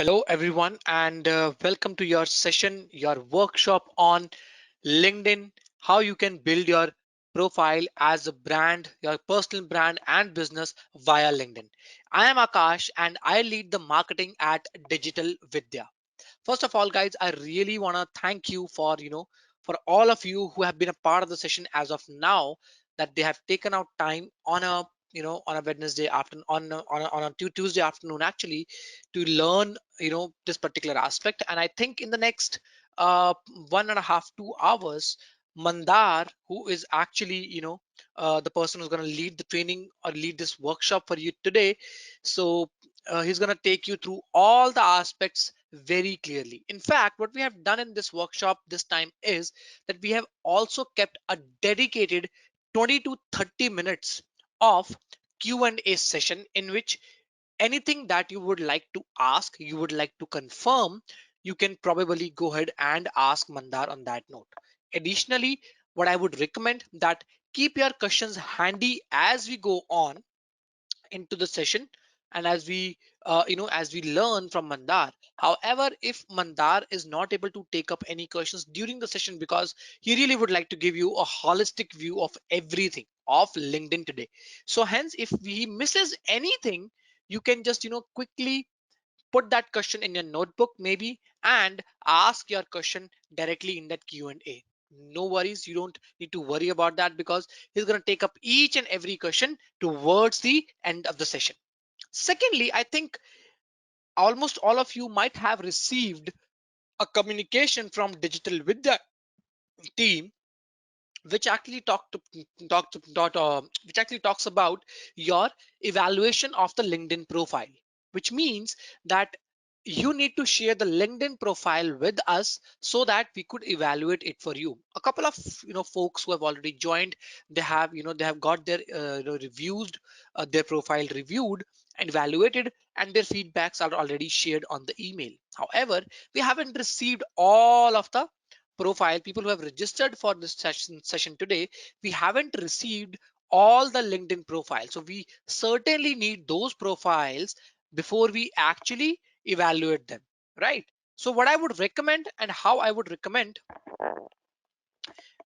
Hello, everyone, and welcome to your session, your workshop on LinkedIn, how you can build your profile as a brand, your personal brand and business via LinkedIn. I am Akash and I lead the marketing at Digital Vidya. First of all, guys, I really want to thank you for for all of you who have been a part of the session as of now, that they have taken out time on a on a Wednesday afternoon, on a Tuesday afternoon actually, to learn this particular aspect. And I think in the next 1.5 2 hours, Mandar, who is actually the person who's going to lead the training or lead this workshop for you today, so he's going to take you through all the aspects very clearly. In fact, what we have done in this workshop this time is that we have also kept a dedicated 20 to 30 minutes of Q&A session, in which anything that you would like to ask, you would like to confirm, you can probably go ahead and ask Mandar on that note. Additionally, what I would recommend, that keep your questions handy as we go on into the session, and as we as we learn from Mandar. However, if Mandar is not able to take up any questions during the session, because he really would like to give you a holistic view of everything of LinkedIn today, so hence if he misses anything, you can just quickly put that question in your notebook maybe, and ask your question directly in that Q&A. No worries, you don't need to worry about that, because he's going to take up each and every question towards the end of the session. Secondly, I think almost all of you might have received a communication from Digital Vidya team, which actually which actually talks about your evaluation of the LinkedIn profile, which means that you need to share the LinkedIn profile with us so that we could evaluate it for you. A couple of folks who have already joined, they have got their reviews, their profile reviewed and evaluated, and their feedbacks are already shared on the email. However, we haven't received all of the profile people who have registered for this session today. We haven't received all the LinkedIn profiles, so we certainly need those profiles before we actually evaluate them, right? So what I would recommend, and how I would recommend,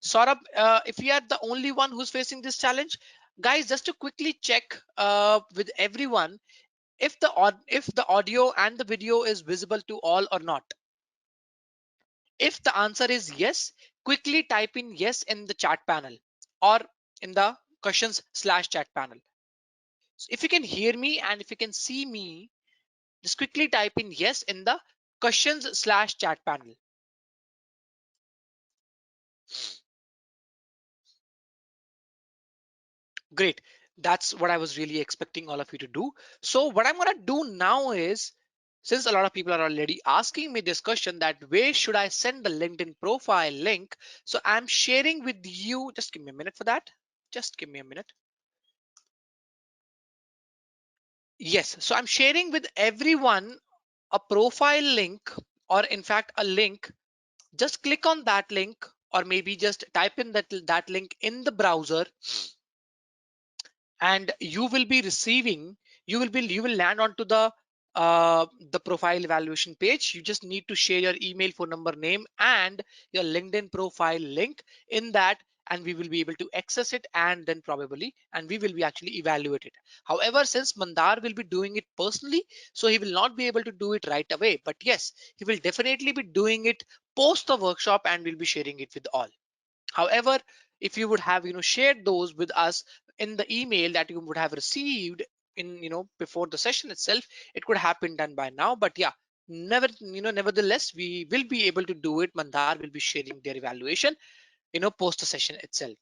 Saurabh, if you are the only one who's facing this challenge, guys, just to quickly check with everyone, if if the audio and the video is visible to all or not. If the answer is yes, quickly type in yes in the chat panel, or in the questions/chat panel. So if you can hear me and if you can see me, just quickly type in yes in the questions/chat panel. Great. That's what I was really expecting all of you to do. So what I'm going to do now is, since a lot of people are already asking me this question, that where should I send the LinkedIn profile link? So I'm sharing with you, just give me a minute for that. Just give me a minute. Yes, so I'm sharing with everyone a profile link, or in fact a link. Just click on that link, or maybe just type in that link in the browser, and you will be receiving, you will land onto the profile evaluation page. You just need to share your email, phone number, name, and your LinkedIn profile link in that, and we will be able to access it, and then probably, and we will be actually evaluate it. However, since Mandar will be doing it personally, so he will not be able to do it right away, but yes, he will definitely be doing it post the workshop, and will be sharing it with all. However, if you would have shared those with us in the email that you would have received in before the session itself, it could have been done by now. But yeah, nevertheless, we will be able to do it. Mandar will be sharing their evaluation post the session itself.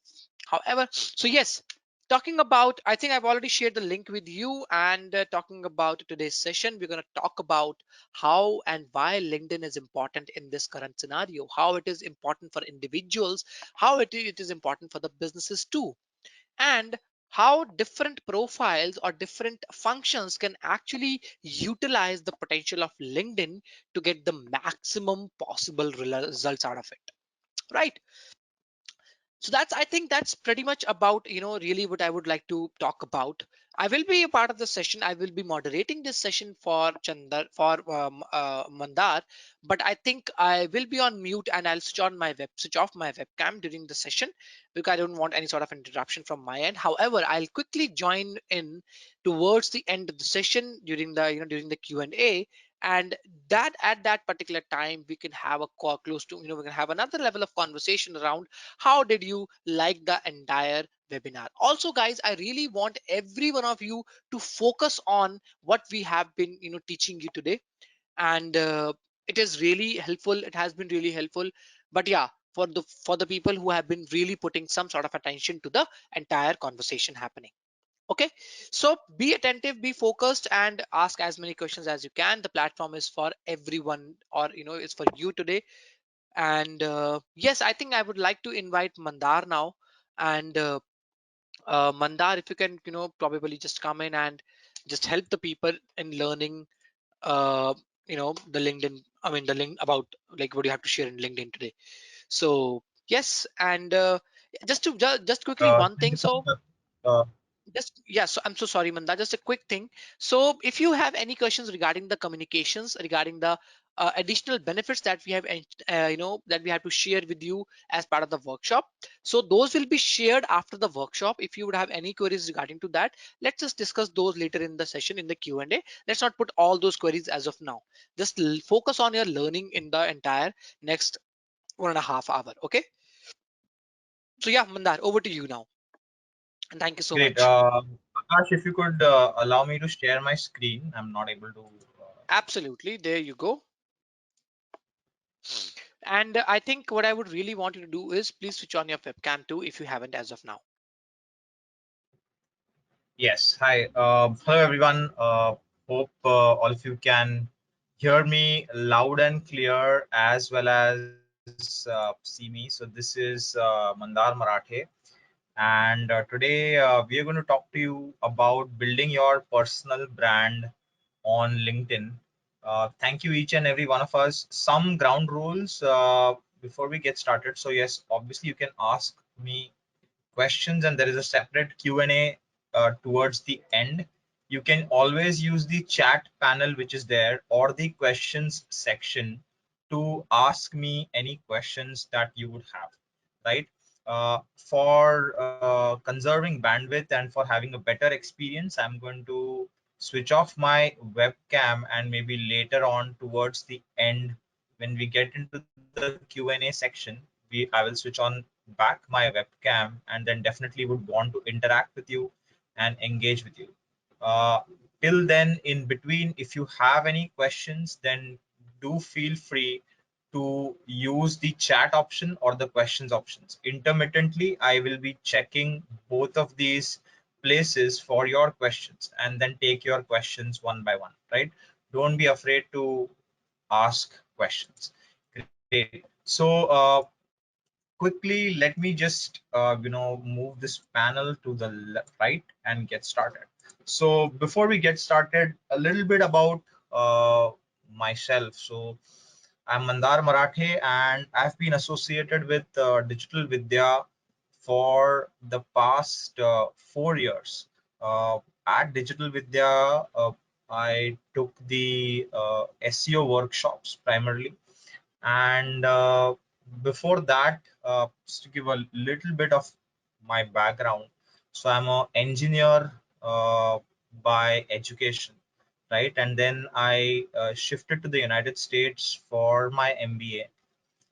However, so yes, talking about, I think I've already shared the link with you, and talking about today's session, we're going to talk about how and why LinkedIn is important in this current scenario, how it is important for individuals, how it is important for the businesses too, and how different profiles or different functions can actually utilize the potential of LinkedIn to get the maximum possible results out of it, right? So that's, I think that's pretty much about, really what I would like to talk about. I will be a part of the session. I will be moderating this session for Chandar, for Mandar, but I think I will be on mute and I'll switch off my webcam during the session because I don't want any sort of interruption from my end. However, I'll quickly join in towards the end of the session during the, during the Q&A, and that at that particular time we can have a close to, we can have another level of conversation around how did you like the entire webinar. Also, guys, I really want every one of you to focus on what we have been, teaching you today. And it is really helpful. It has been really helpful. But yeah, for the people who have been really putting some sort of attention to the entire conversation happening. Okay, so be attentive, be focused, and ask as many questions as you can. The platform is for everyone, or it's for you today. And yes, I think I would like to invite Mandar now. And Mandar, if you can, probably just come in and just help the people in learning, uh, the LinkedIn, I mean, the link about like what you have to share in LinkedIn today. So yes, and just quickly one Thank thing. you so So much. just, yeah, so I'm so sorry, Manda. Just a quick thing. So if you have any questions regarding the communications, regarding the additional benefits that we have, that we have to share with you as part of the workshop, so those will be shared after the workshop. If you would have any queries regarding to that, let's just discuss those later in the session in the Q&A. Let's not put all those queries as of now. Just focus on your learning in the entire next 1.5 hour. Okay. So yeah, Mandar, over to you now. And thank you so Great. much. Akash, if you could allow me to share my screen, I'm not able to. Absolutely. There you go. And I think what I would really want you to do is please switch on your webcam too if you haven't as of now. Yes. Hi. Hello, everyone. Hope all of you can hear me loud and clear as well as see me. So this is Mandar Marathe, and today we are going to talk to you about building your personal brand on LinkedIn. Thank you, each and every one of us. Some ground rules before we get started. So yes, obviously you can ask me questions, and there is a separate Q&A towards the end. You can always use the chat panel which is there, or the questions section, to ask me any questions that you would have, right? For conserving bandwidth and for having a better experience, I'm going to switch off my webcam, and maybe later on towards the end, when we get into the Q&A section, I will switch on back my webcam, and then definitely would want to interact with you and engage with you. Uh, Till then, in between, if you have any questions, then do feel free to use the chat option or the questions options. Intermittently, I will be checking both of these places for your questions and then take your questions one by one, right? Don't be afraid to ask questions. Great. So, quickly, let me just move this panel to the right and get started. So before we get started, a little bit about uh, myself. So I'm Mandar Marathe, and I've been associated with Digital Vidya for the past 4 years. uh, at Digital Vidya, I took the SEO workshops primarily, and before that, just to give a little bit of my background. So I'm an engineer by education, right? And then I shifted to the United States for my MBA,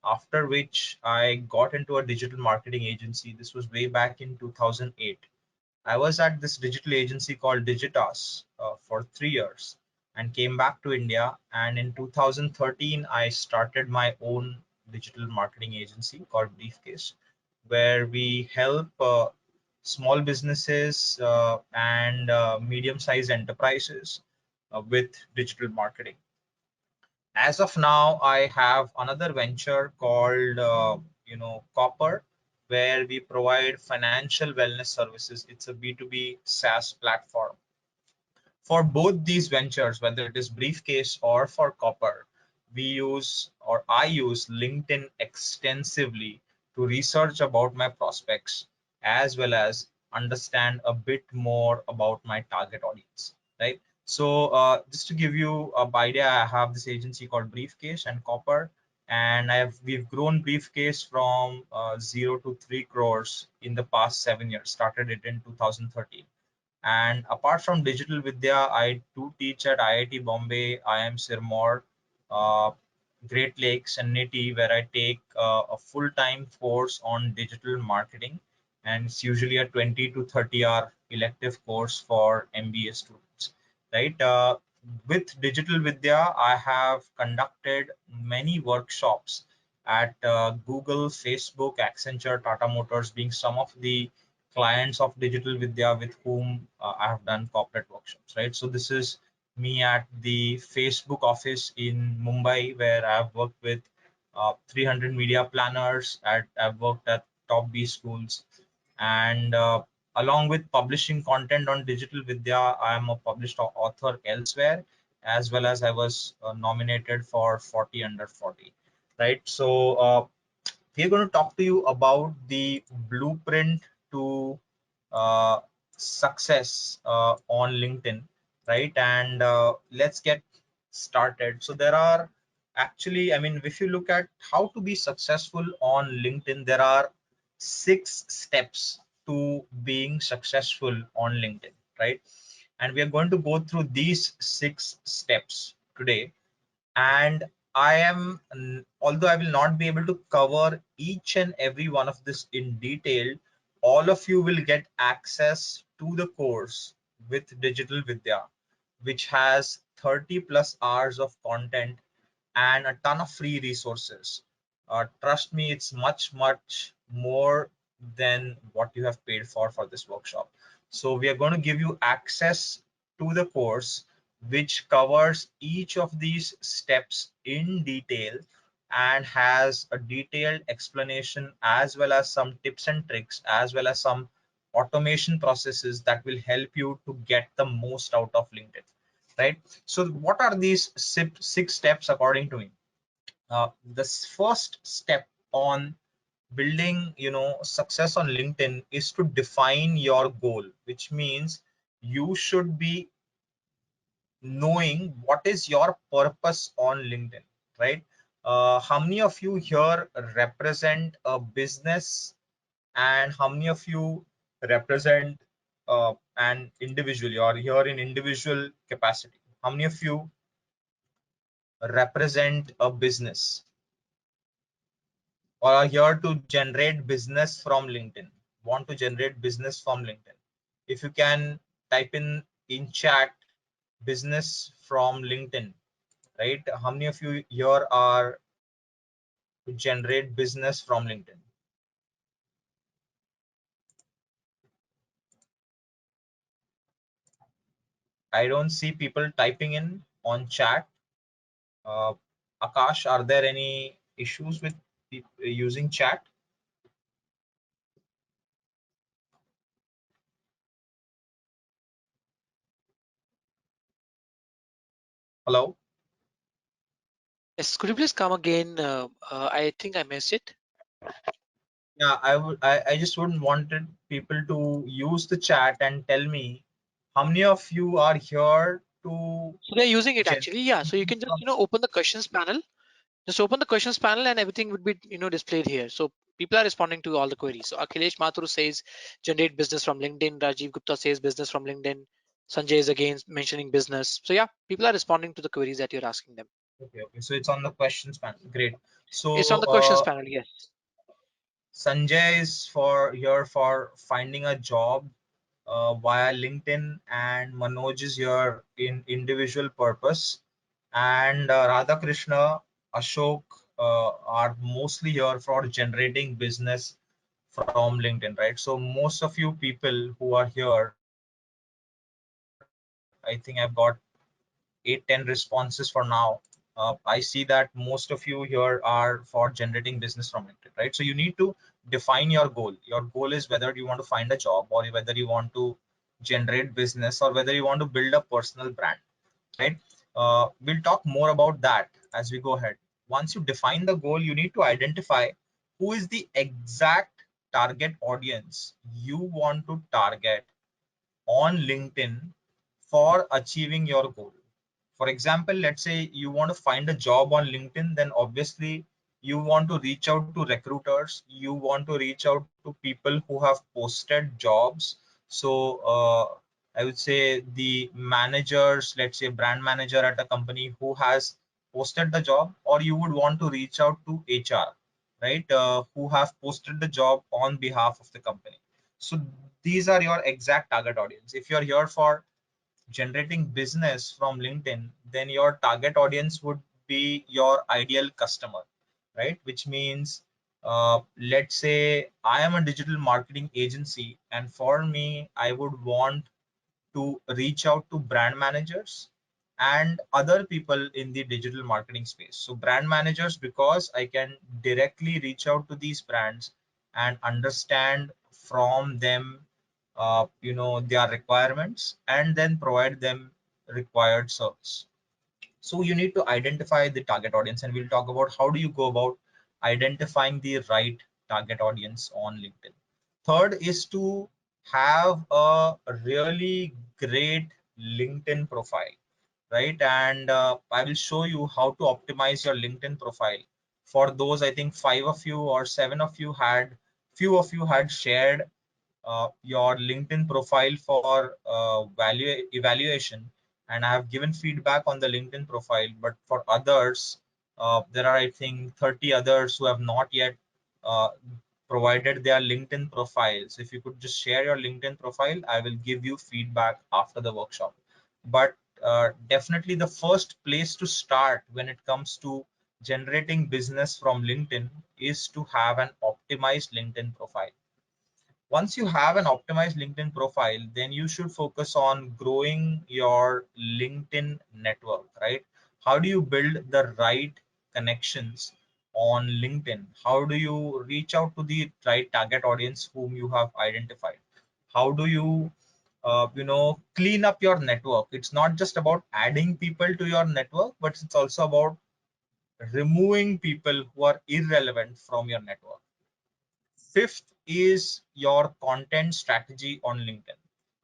after which I got into a digital marketing agency. This was way back in 2008. I was at this digital agency called Digitas for 3 years and came back to India. And in 2013, I started my own digital marketing agency called Briefcase, where we help small businesses and medium-sized enterprises with digital marketing. As of now, I have another venture called Copper, where we provide financial wellness services. It's a B2B SaaS platform. For both these ventures, whether it is Briefcase or for Copper, we use, or I use, LinkedIn extensively to research about my prospects as well as understand a bit more about my target audience, right? So just to give you a idea, I have this agency called Briefcase and Copper, and we've grown Briefcase from 0 to 3 crores in the past 7 years. Started it in 2013. And apart from Digital Vidya, I do teach at IIT Bombay, IIM Sirmaur, uh, Great Lakes, and NITI, where I take a full-time course on digital marketing, and it's usually a 20 to 30-hour elective course for MBA students. Right? With Digital Vidya, I have conducted many workshops at Google, Facebook, Accenture, Tata Motors, being some of the clients of Digital Vidya with whom I have done corporate workshops, right? So this is me at the Facebook office in Mumbai, where I've worked with 300 media planners. I've worked at top B schools, and along with publishing content on Digital Vidya, I am a published author elsewhere, as well as I was nominated for 40 under 40, right? So we're going to talk to you about the blueprint to uh, success on LinkedIn, right? And let's get started. So there are actually, I mean, if you look at how to be successful on LinkedIn, there are 6 steps to being successful on LinkedIn, right? And we are going to go through these 6 steps today. And I am, although I will not be able to cover each and every one of this in detail, all of you will get access to the course with Digital Vidya, which has 30 plus hours of content and a ton of free resources. Trust me, it's much, much more than what you have paid for this workshop. So we are going to give you access to the course, which covers each of these steps in detail and has a detailed explanation, as well as some tips and tricks, as well as some automation processes that will help you to get the most out of LinkedIn, right? So what are these 6 steps according to me? The first step on building, success on LinkedIn is to define your goal, which means you should be knowing what is your purpose on LinkedIn, right? How many of you here represent a business, and how many of you represent an individual? You are here in individual capacity. How many of you represent a business or are here to generate business from LinkedIn? Want to generate business from LinkedIn? If you can type in chat business from LinkedIn, right? How many of you here are to generate business from LinkedIn? I don't see people typing in on chat. Uh, Akash, are there any issues with using chat? Hello? Yes, could you please come again? I think I missed it. Yeah, I just wouldn't wanted people to use the chat and tell me how many of you are here to So they're using it generate actually. Yeah. So you something can just, from. open the questions panel. Just open the questions panel and everything would be, displayed here. So people are responding to all the queries. So Akhilesh Mathur says generate business from LinkedIn. Rajiv Gupta says business from LinkedIn. Sanjay is again mentioning business. So yeah, people are responding to the queries that you're asking them. Okay, okay. So it's on the questions panel. Great. So It's on the questions panel. Yes. Sanjay is for here for finding a job via LinkedIn, and Manoj is here in individual purpose, and Radhakrishna, Ashok are mostly here for generating business from LinkedIn, right? So most of you people who are here, I think I've got 8-10 responses for now. I see that most of you here are for generating business from LinkedIn, right? So you need to define your goal. Your goal is whether you want to find a job, or whether you want to generate business, or whether you want to build a personal brand, right? We'll talk more about that as we go ahead. Once you define the goal, you need to identify who is the exact target audience you want to target on LinkedIn for achieving your goal. For example, let's say you want to find a job on LinkedIn, then obviously you want to reach out to recruiters, you want to reach out to people who have posted jobs. So I would say the managers, let's say brand manager at a company who has posted the job, or you would want to reach out to HR, right? Who have posted the job on behalf of the company. So these are your exact target audience. If you're here for generating business from LinkedIn, then your target audience would be your ideal customer, right? Which means, let's say I am a digital marketing agency, and for me, I would want to reach out to brand managers and other people in the digital marketing space. So brand managers, because I can directly reach out to these brands and understand from them, their requirements, and then provide them required service. So you need to identify the target audience, and we'll talk about how do you go about identifying the right target audience on LinkedIn. Third is to have a really great LinkedIn profile, right? And I will show you how to optimize your LinkedIn profile. For those, I think five of you or seven of you had, few of you had shared your LinkedIn profile for value evaluation, and I have given feedback on the LinkedIn profile. But for others, there are, I think, 30 others who have not yet uh, provided their LinkedIn profiles. If you could just share your LinkedIn profile, I will give you feedback after the workshop. But definitely the first place to start when it comes to generating business from LinkedIn is to have an optimized LinkedIn profile. Once you have an optimized LinkedIn profile, then you should focus on growing your LinkedIn network, right? How do you build the right connections on LinkedIn? How do you reach out to the right target audience whom you have identified? How do you, clean up your network? It's not just about adding people to your network, but it's also about removing people who are irrelevant from your network. Fifth is your content strategy on LinkedIn,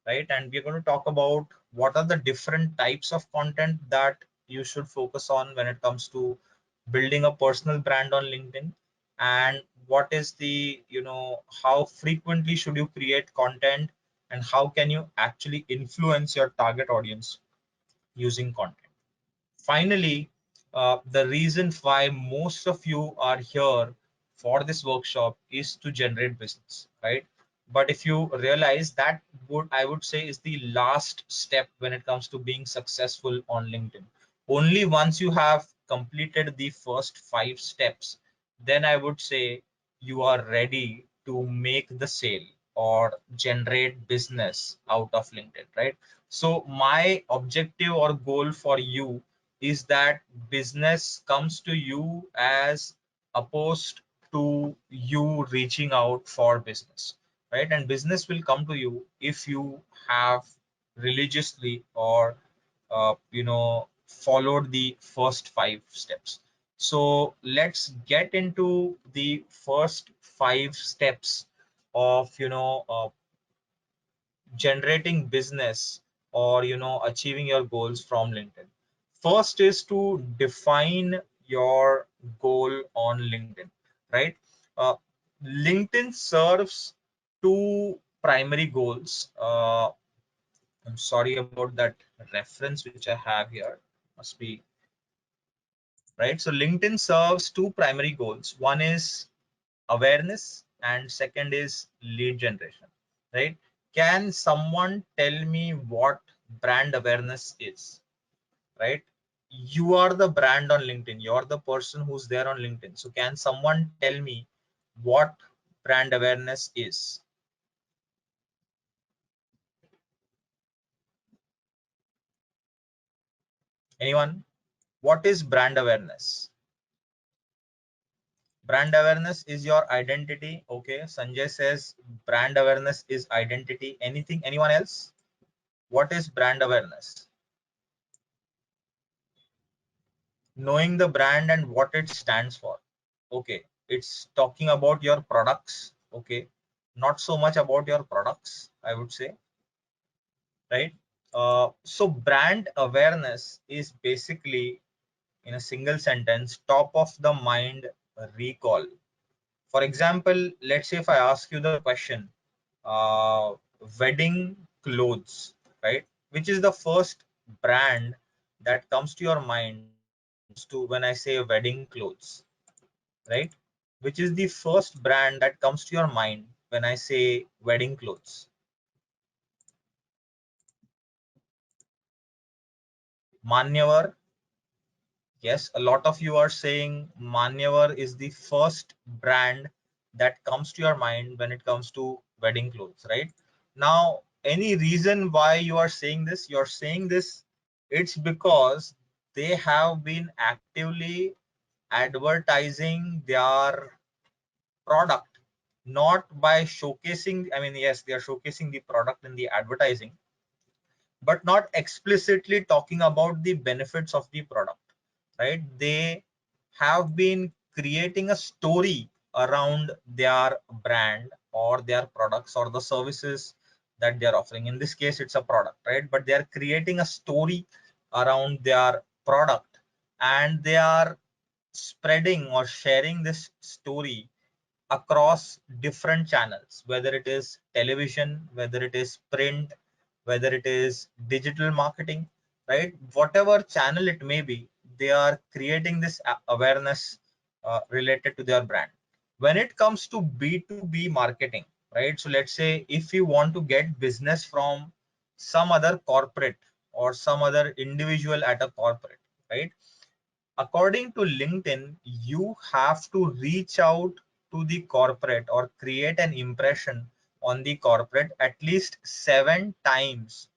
right? And we're going to talk about what are the different types of content that you should focus on when it comes to building a personal brand on LinkedIn, and what is the, how frequently should you create content, and how can you actually influence your target audience using content. Finally, the reason why most of you are here for this workshop is to generate business, right? But if you realize that, would I would say is the last step when it comes to being successful on LinkedIn. Only once you have completed the first 5 steps, then I would say you are ready to make the sale or generate business out of LinkedIn, right? So my objective or goal for you is that business comes to you as opposed to you reaching out for business, right? And business will come to you if you have religiously or followed the first 5 steps. So let's get into the first 5 steps of generating business or achieving your goals from LinkedIn. First is to define your goal on LinkedIn, right? uh, LinkedIn serves two primary goals. I'm sorry about that reference which I have here, must be right. So LinkedIn serves two primary goals. One is awareness and second is lead generation, right? Can someone tell me what brand awareness is, right? You are the brand on LinkedIn, you're the person who's there on LinkedIn. So can someone tell me what brand awareness is? Anyone? What is brand awareness? Brand awareness is your identity. Okay, Sanjay says brand awareness is identity. Anything, anyone else? What is brand awareness? Knowing the brand and what it stands for. Okay, it's talking about your products, okay, not so much about your products, I would say, right? So brand awareness is basically, in a single sentence, top of the mind recall. For example, let's say if I ask you the question, uh, wedding clothes, right? Which is the first brand that comes to your mind when it comes to, when I say wedding clothes, right? Which is the first brand that comes to your mind when I say wedding clothes? Manyavar. Yes, a lot of you are saying Manyavar is the first brand that comes to your mind when it comes to wedding clothes, right? Now, any reason why you are saying this? You're saying this, it's because they have been actively advertising their product, not by showcasing, I mean, yes, they are showcasing the product in the advertising, but not explicitly talking about the benefits of the product, right? They have been creating a story around their brand or their products or the services that they are offering. In this case, it's a product, right? But they are creating a story around their product, and they are spreading or sharing this story across different channels, whether it is television, whether it is print, whether it is digital marketing, right? Whatever channel it may be, they are creating this awareness related to their brand. When it comes to B2B marketing, right? So let's say if you want to get business from some other corporate or some other individual at a corporate, right? According to LinkedIn, you have to reach out to the corporate or create an impression on the corporate at least 7 times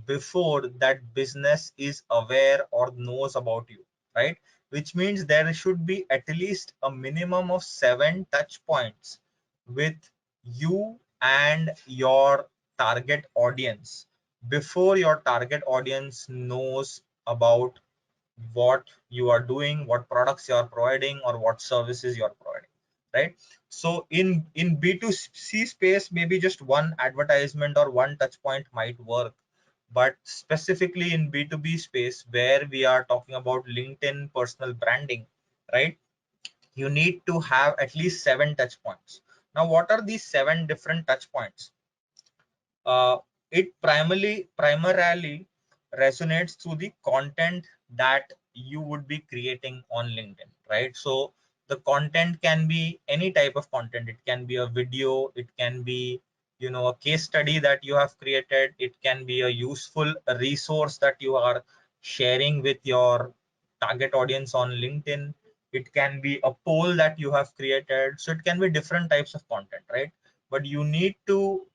before that business is aware or knows about you, right? Which means there should be at least a minimum of 7 touch points with you and your target audience before your target audience knows about what you are doing, what products you are providing, or what services you are providing, right? So in B2C space, maybe just one advertisement or one touch point might work, but specifically in B2B space where we are talking about LinkedIn personal branding, right? You need to have at least 7 touch points. Now, what are these 7 different touch points? uh, it primarily resonates through the content that you would be creating on LinkedIn, right? So the content can be any type of content. It can be a video, it can be, you know, a case study that you have created, it can be a useful resource that you are sharing with your target audience on LinkedIn, it can be a poll that you have created. So it can be different types of content, right? But you need to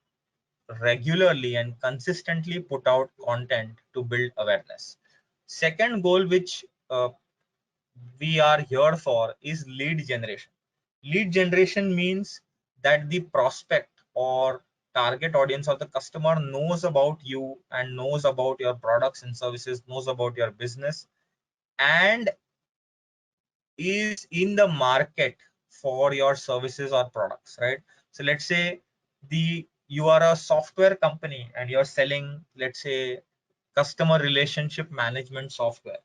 regularly and consistently put out content to build awareness. Second goal, which we are here for, is lead generation. Lead generation means that the prospect or target audience or the customer knows about you and knows about your products and services, knows about your business, and is in the market for your services or products, right? So let's say the you are a software company and you're selling, let's say, customer relationship management software,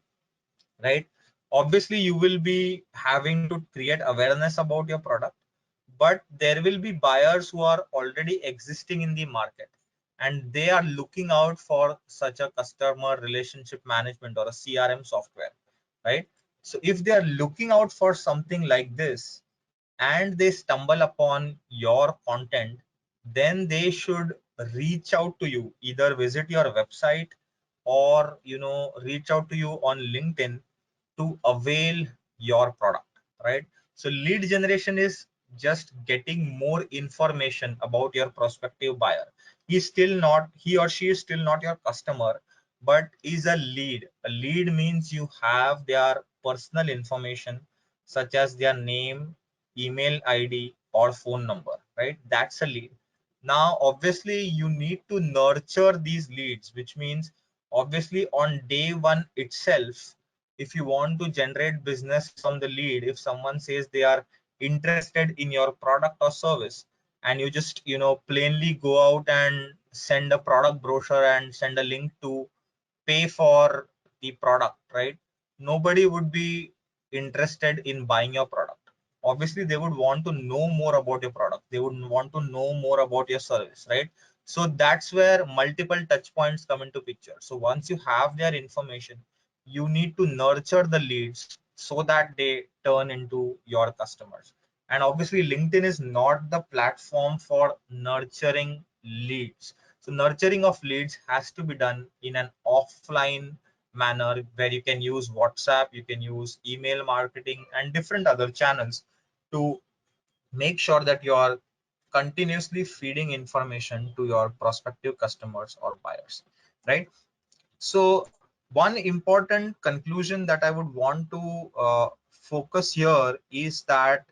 right? Obviously you will be having to create awareness about your product, but there will be buyers who are already existing in the market and they are looking out for such a customer relationship management or a CRM software, right? So if they are looking out for something like this and they stumble upon your content, then they should reach out to you, either visit your website or, you know, reach out to you on LinkedIn to avail your product, right? So lead generation is just getting more information about your prospective buyer. He or she is still not your customer, but is a lead. A lead means you have their personal information such as their name, email ID, or phone number, right? That's a lead. Now obviously you need to nurture these leads, which means obviously on day one itself, if you want to generate business from the lead, if someone says they are interested in your product or service, and you just plainly go out and send a product brochure and send a link to pay for the product, right? Nobody would be interested in buying your product. Obviously they would want to know more about your product, they would want to know more about your service, right? So that's where multiple touch points come into picture. So once you have their information, you need to nurture the leads so that they turn into your customers. And obviously LinkedIn is not the platform for nurturing leads. So nurturing of leads has to be done in an offline manner, where you can use WhatsApp, you can use email marketing and different other channels to make sure that you are continuously feeding information to your prospective customers or buyers, right? So one important conclusion that I would want to focus here is that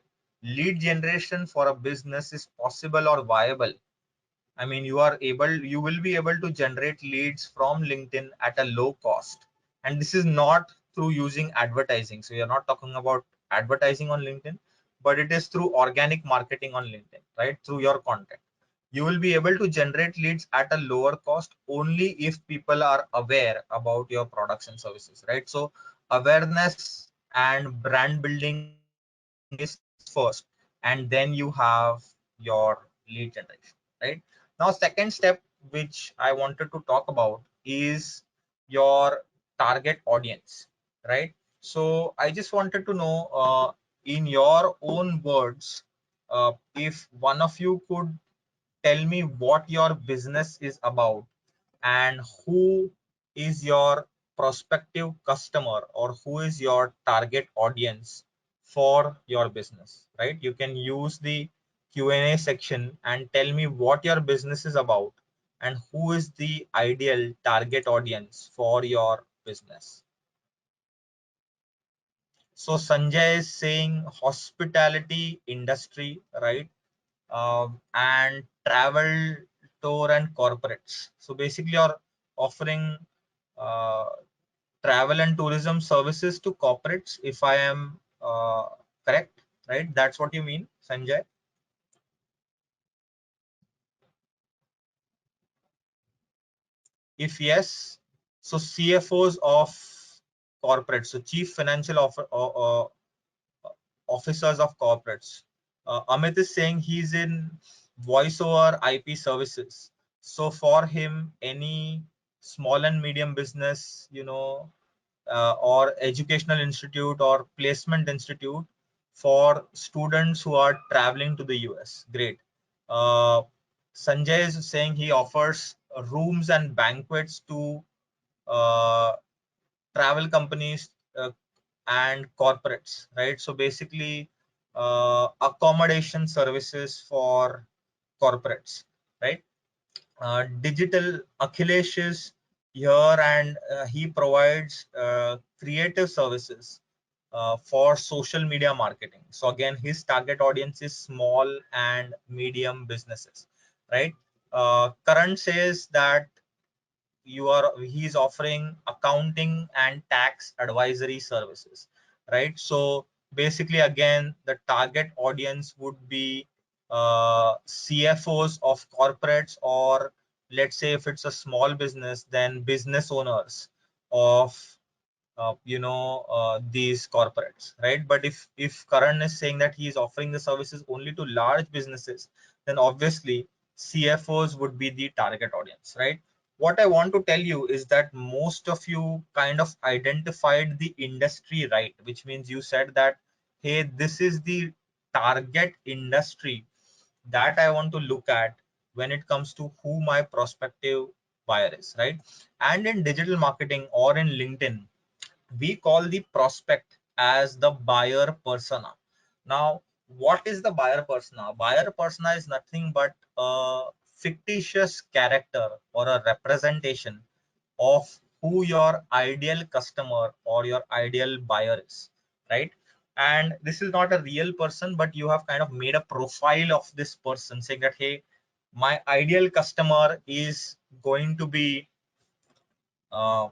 lead generation for a business is possible or viable. I mean, you will be able to generate leads from LinkedIn at a low cost. And this is not through using advertising. So you're not talking about advertising on LinkedIn, but it is through organic marketing on LinkedIn, right? Through your content. You will be able to generate leads at a lower cost only if people are aware about your products and services, right? So awareness and brand building is first, and then you have your lead generation, right? Now, second step which I wanted to talk about is your target audience, right? So I just wanted to know, in your own words, if one of you could tell me what your business is about and who is your prospective customer, or who is your target audience for your business, right? You can use the Q&A section and tell me what your business is about and who is the ideal target audience for your business. So Sanjay is saying hospitality industry, right? And travel, tour and corporates. So basically you're offering uh, travel and tourism services to corporates, if I am correct, right? That's what you mean, Sanjay? If yes, so CFOs of corporates, so chief financial officers of corporates. Amit is saying he's in voice over IP services. So for him, any small and medium business, or educational institute or placement institute for students who are traveling to the US. Great. Uh, Sanjay is saying he offers rooms and banquets to uh, travel companies and corporates, right? So basically, accommodation services for corporates, right? Digital Akhilesh is here, and he provides creative services for social media marketing. So again, his target audience is small and medium businesses, right? Karan says that he's offering accounting and tax advisory services, right? So basically again, the target audience would be CFOs of corporates, or let's say if it's a small business, then business owners of these corporates, right? But if Karan is saying that he is offering the services only to large businesses, then obviously CFOs would be the target audience, right? What I want to tell you is that most of you kind of identified the industry right, which means you said that, hey, this is the target industry that I want to look at when it comes to who my prospective buyer is, right? And in digital marketing or in LinkedIn, we call the prospect as the buyer persona. Now, what is the buyer persona? Buyer persona is nothing but a fictitious character or a representation of who your ideal customer or your ideal buyer is, right? And this is not a real person, but you have kind of made a profile of this person, saying that, hey, my ideal customer is going to be uh,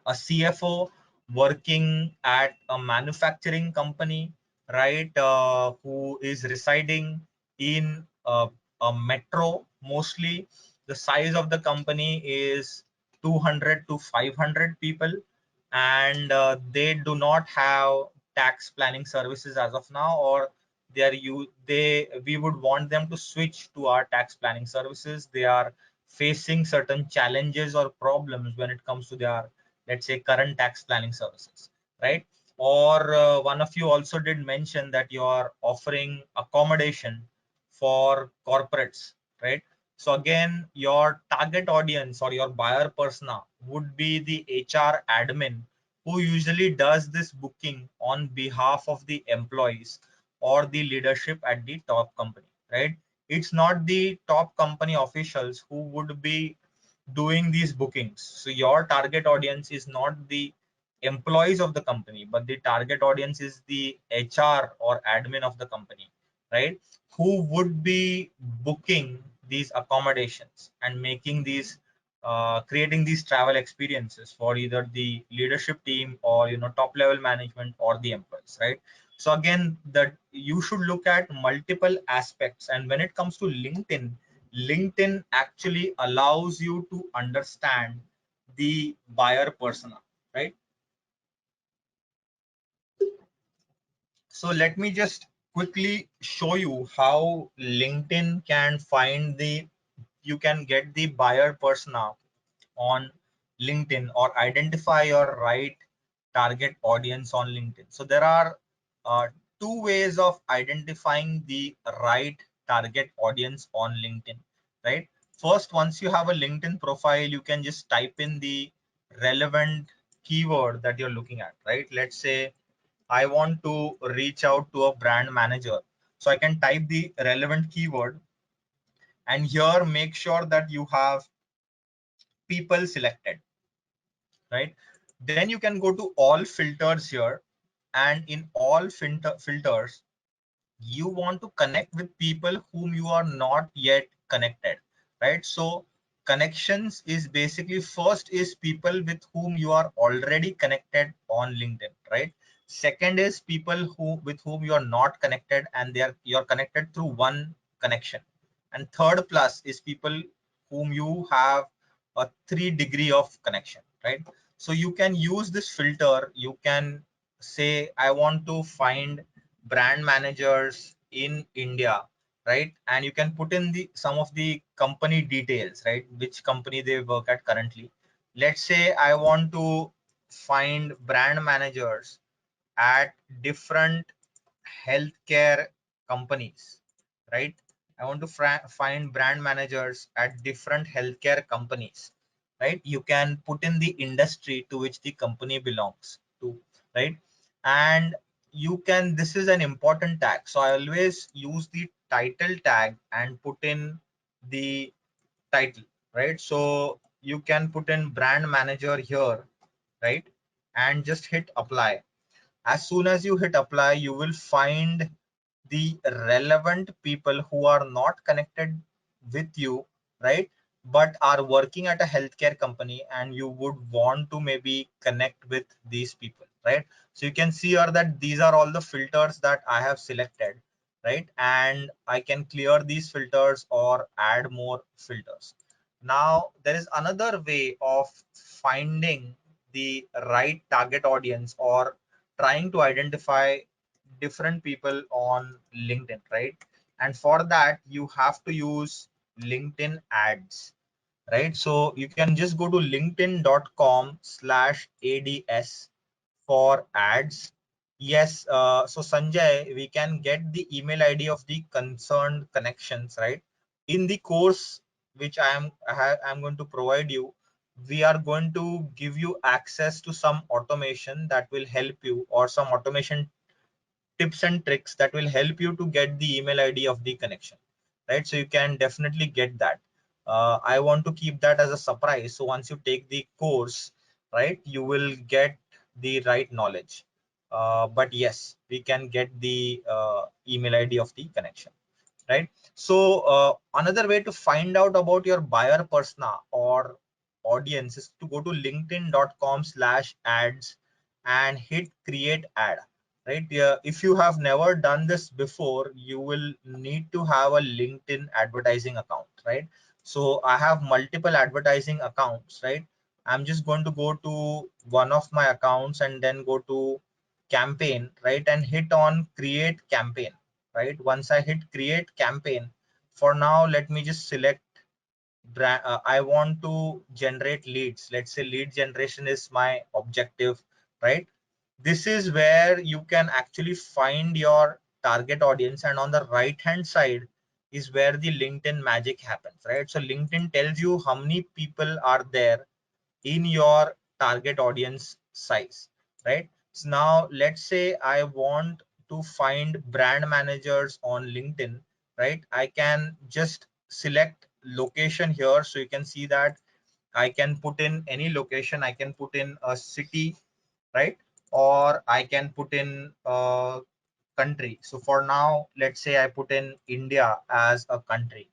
a CFO working at a manufacturing company, right, who is residing in a metro mostly. The size of the company is 200 to 500 people, and they do not have tax planning services as of now, or they we would want them to switch to our tax planning services. They are facing certain challenges or problems when it comes to their, let's say, current tax planning services, right? Or one of you also did mention that you are offering accommodation for corporates, right? So again, your target audience or your buyer persona would be the HR admin who usually does this booking on behalf of the employees or the leadership at the top company, right? It's not the top company officials who would be doing these bookings. So your target audience is not the employees of the company, but the target audience is the HR or admin of the company, right? Who would be booking these accommodations and making these creating these travel experiences for either the leadership team or top level management or the employees, right? So again, that you should look at multiple aspects. And when it comes to LinkedIn actually allows you to understand the buyer persona, right? So let me just quickly show you how LinkedIn can find the, you can get the buyer persona on LinkedIn or identify your right target audience on LinkedIn. So there are uh, two ways of identifying the right target audience on LinkedIn, right? First, once you have a LinkedIn profile, you can just type in the relevant keyword that you're looking at, right? Let's say I want to reach out to a brand manager. So I can type the relevant keyword, and here make sure that you have people selected, right? Then you can go to all filters here, and in all filters, you want to connect with people whom you are not yet connected, right? So connections is basically, first is people with whom you are already connected on LinkedIn, right? Second is people who with whom you are not connected and you're connected through one connection. And third plus is people whom you have a 3 degree of connection, right? So you can use this filter. You can say, I want to find brand managers in India, right? And you can put in the some of the company details, right? Which company they work at currently. Let's say I want to find brand managers at different healthcare companies, right? I want to find brand managers at different healthcare companies, right? You can put in the industry to which the company belongs to, right? And you can, this is an important tag. So I always use the title tag and put in the title, right? So you can put in brand manager here, right? And just hit apply. As soon as you hit apply, you will find the relevant people who are not connected with you, right? But are working at a healthcare company, and you would want to maybe connect with these people, right? So you can see here that these are all the filters that I have selected, right? And I can clear these filters or add more filters. Now there is another way of finding the right target audience or trying to identify different people on LinkedIn, right? And for that, you have to use LinkedIn ads, right? So you can just go to linkedin.com/ads for ads. Yes, so Sanjay, we can get the email ID of the concerned connections, right? In the course which I'm going to provide you, we are going to give you access to some automation that will help you, or some automation tips and tricks that will help you to get the email ID of the connection, right? So you can definitely get that. I want to keep that as a surprise. So once you take the course, right, you will get the right knowledge. But yes, we can get the email ID of the connection, right? So another way to find out about your buyer persona or audience is to go to linkedin.com/ads and hit create ad, right? Yeah, if you have never done this before, you will need to have a LinkedIn advertising account, right? So I have multiple advertising accounts, right? I'm just going to go to one of my accounts and then go to campaign, right? And hit on create campaign, right? Once I hit create campaign, for now, let me just select I want to generate leads. Let's say lead generation is my objective, right? This is where you can actually find your target audience, and on the right hand side is where the LinkedIn magic happens, right? So LinkedIn tells you how many people are there in your target audience size, right? So now let's say I want to find brand managers on LinkedIn, right? I can just select location here, so you can see that I can put in any location. I can put in a city, right? Or I can put in a country. So for now, let's say I put in India as a country,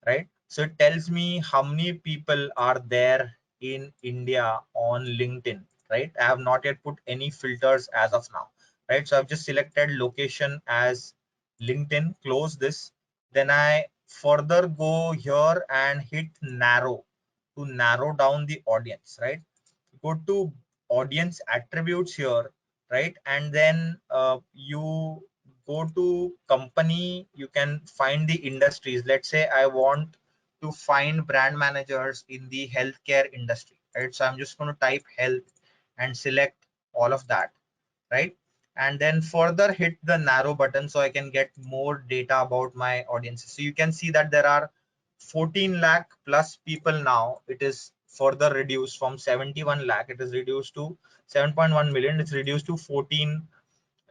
right? So it tells me how many people are there in India on LinkedIn, right? I have not yet put any filters as of now, right? So I've just selected location as LinkedIn, close this. Then I further go here and hit narrow to narrow down the audience, right? Go to audience attributes here, right? And then you go to company, you can find the industries. Let's say I want to find brand managers in the healthcare industry, right? So I'm just going to type health and select all of that, right? And then further hit the narrow button so I can get more data about my audiences. So you can see that there are 14 lakh plus people now. It is further reduced from 71 lakh. It is reduced to 7.1 million. It's reduced to 14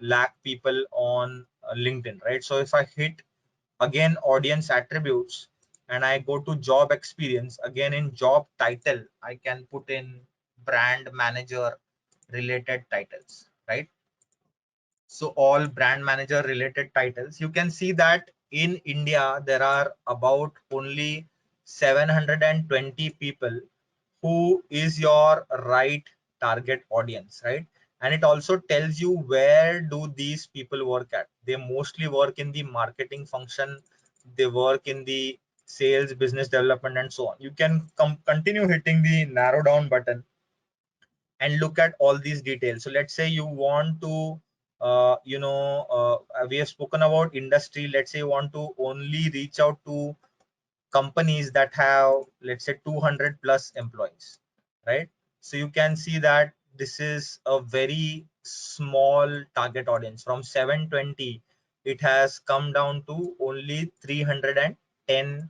lakh people on LinkedIn, right? So if I hit again audience attributes and I go to job experience, again in job title, I can put in brand manager related titles, right? So all brand manager related titles. You can see that in India there are about only 720 people who is your right target audience, right? And it also tells you where do these people work at. They mostly work in the marketing function, they work in the sales, business development, and so on. You can continue hitting the narrow down button and look at all these details. So let's say you want to we have spoken about industry. Let's say you want to only reach out to companies that have, let's say, 200 plus employees, right? So you can see that this is a very small target audience. From 720 it has come down to only 310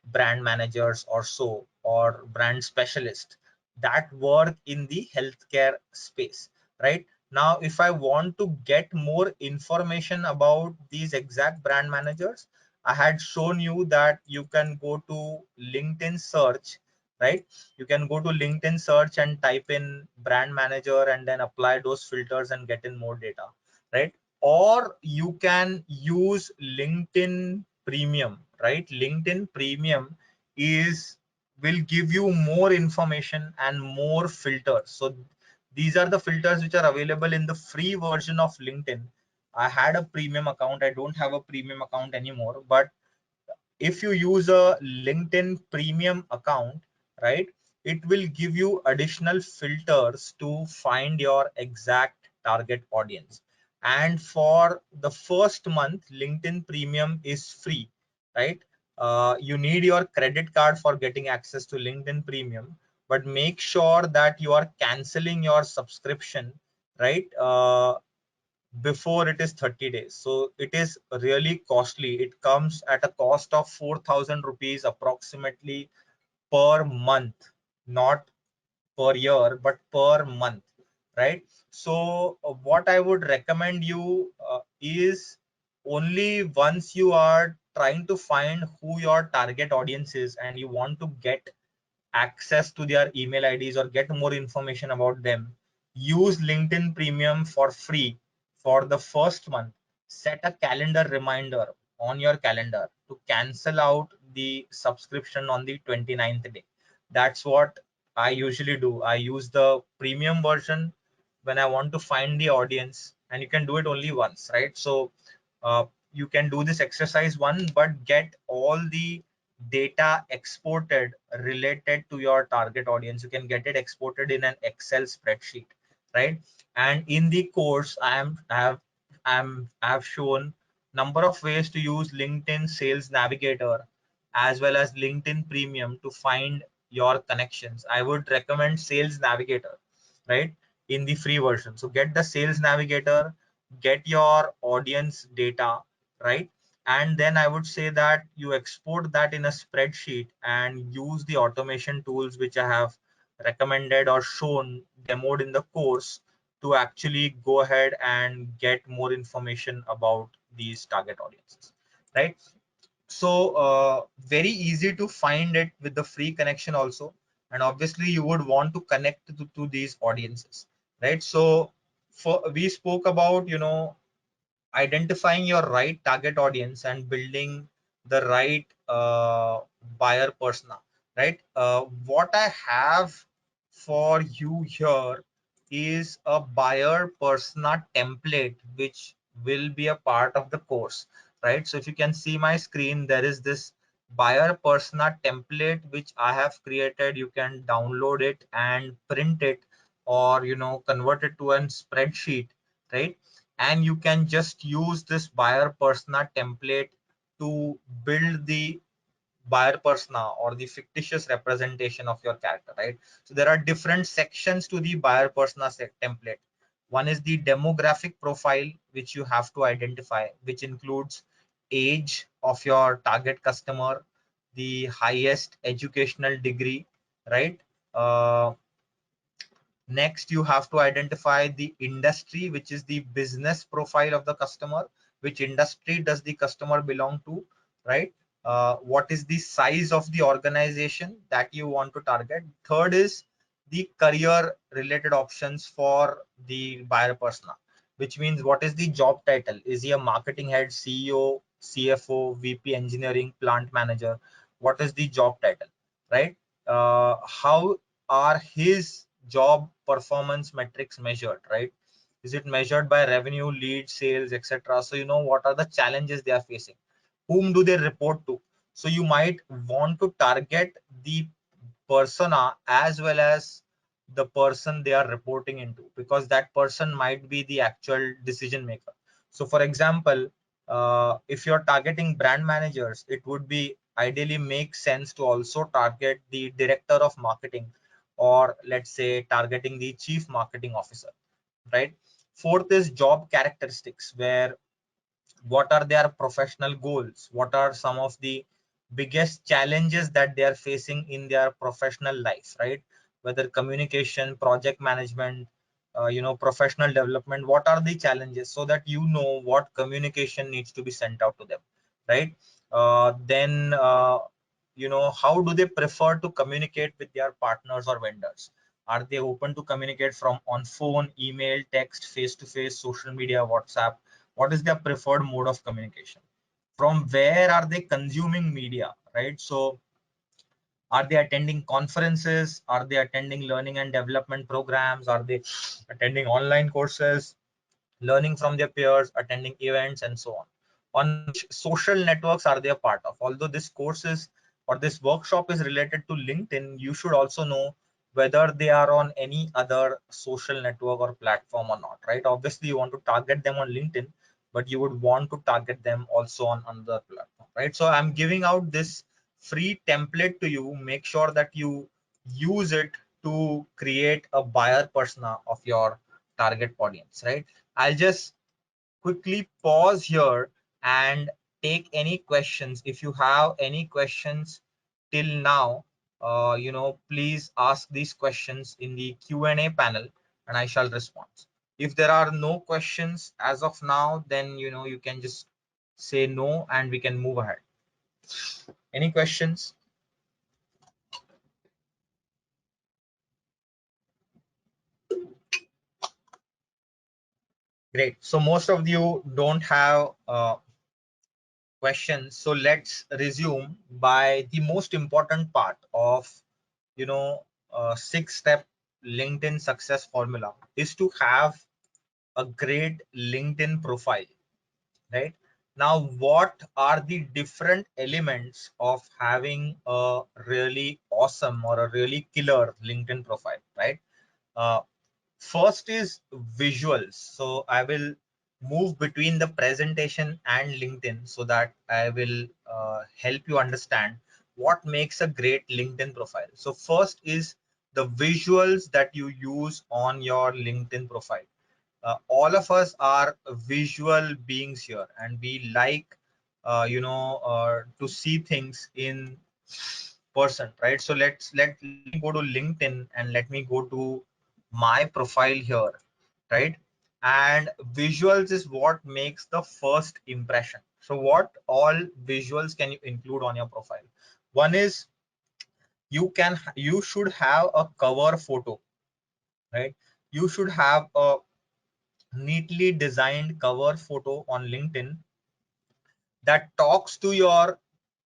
brand managers or so, or brand specialists that work in the healthcare space, right? Now if I want to get more information about these exact brand managers, I had shown you that you can go to LinkedIn search, right? You can go to LinkedIn search and type in brand manager and then apply those filters and get in more data, right? Or you can use LinkedIn Premium, right? LinkedIn Premium is will give you more information and more filters. So these are the filters which are available in the free version of LinkedIn. I had a premium account. I don't have a premium account anymore, but if you use a LinkedIn premium account, right, it will give you additional filters to find your exact target audience. And for the first month, LinkedIn premium is free, right? You need your credit card for getting access to LinkedIn premium, but make sure that you are canceling your subscription, right? Before it is 30 days. So it is really costly. It comes at a cost of 4,000 rupees approximately per month, not per year, but per month, right? So what I would recommend you is, only once you are trying to find who your target audience is and you want to get access to their email IDs or get more information about them, use LinkedIn Premium for free for the first month. Set a calendar reminder on your calendar to cancel out the subscription on the 29th day. That's what I usually do. I use the premium version when I want to find the audience, and you can do it only once, right? So uh, you can do this exercise one, but get all the data exported related to your target audience. You can get it exported in an Excel spreadsheet, right? And in the course, I have shown number of ways to use LinkedIn Sales Navigator as well as LinkedIn Premium to find your connections. I would recommend Sales Navigator, right? In the free version. So get the Sales Navigator, get your audience data, right? And then I would say that you export that in a spreadsheet and use the automation tools which I have recommended or shown demoed in the course to actually go ahead and get more information about these target audiences, right? So very easy to find it with the free connection also, and obviously you would want to connect to these audiences, right? So for we spoke about, identifying your right target audience and building the right buyer persona, right? What I have for you here is a buyer persona template which will be a part of the course, right? So if you can see my screen, there is this buyer persona template which I have created. You can download it and print it, or convert it to a spreadsheet, right? And you can just use this buyer persona template to build the buyer persona or the fictitious representation of your character, right? So there are different sections to the buyer persona template. One is the demographic profile, which you have to identify, which includes age of your target customer, the highest educational degree, right? uh, Next, you have to identify the industry, which is the business profile of the customer. Which industry does the customer belong to, right? What is the size of the organization that you want to target? Third is the career related options for the buyer persona, which means what is the job title? Is he a marketing head, CEO, CFO, VP engineering, plant manager? What is the job title, right? How are his job performance metrics measured, right? Is it measured by revenue, lead, sales, etc.? So what are the challenges they are facing? Whom do they report to? So you might want to target the persona as well as the person they are reporting into, because that person might be the actual decision maker. So for example, if you're targeting brand managers, it would be ideally make sense to also target the director of marketing, or let's say targeting the chief marketing officer, right? Fourth is job characteristics, where what are their professional goals, what are some of the biggest challenges that they are facing in their professional life, right? Whether communication, project management, professional development, what are the challenges, so that what communication needs to be sent out to them, right? Then how do they prefer to communicate with their partners or vendors? Are they open to communicate from on phone, email, text, face to face, social media, WhatsApp? What is their preferred mode of communication? From where are they consuming media, right? So are they attending conferences? Are they attending learning and development programs? Are they attending online courses, learning from their peers, attending events, and so on? On which social networks are they a part of? Although this course is, or this workshop is related to LinkedIn, you should also know whether they are on any other social network or platform or not, right? Obviously, you want to target them on LinkedIn, but you would want to target them also on another platform, right? So I'm giving out this free template to you. Make sure that you use it to create a buyer persona of your target audience, right? I'll just quickly pause here and take any questions. If you have any questions till now, please ask these questions in the Q&A panel and I shall respond. If there are no questions as of now, then you can just say no and we can move ahead. Any questions? Great. So most of you don't have questions. So let's resume by the most important part of you know 6-step LinkedIn success formula is to have a great LinkedIn profile, right? Now, what are the different elements of having a really awesome or a really killer LinkedIn profile, right? Uh, First is visuals. So I will move between the presentation and LinkedIn so that I will help you understand what makes a great LinkedIn profile. So first is the visuals that you use on your LinkedIn profile. All of us are visual beings here, and we like to see things in person, right? So let me go to LinkedIn and let me go to my profile here, right? And visuals is what makes the first impression. So what all visuals can you include on your profile? One is you should have a cover photo, right? You should have a neatly designed cover photo on LinkedIn that talks to your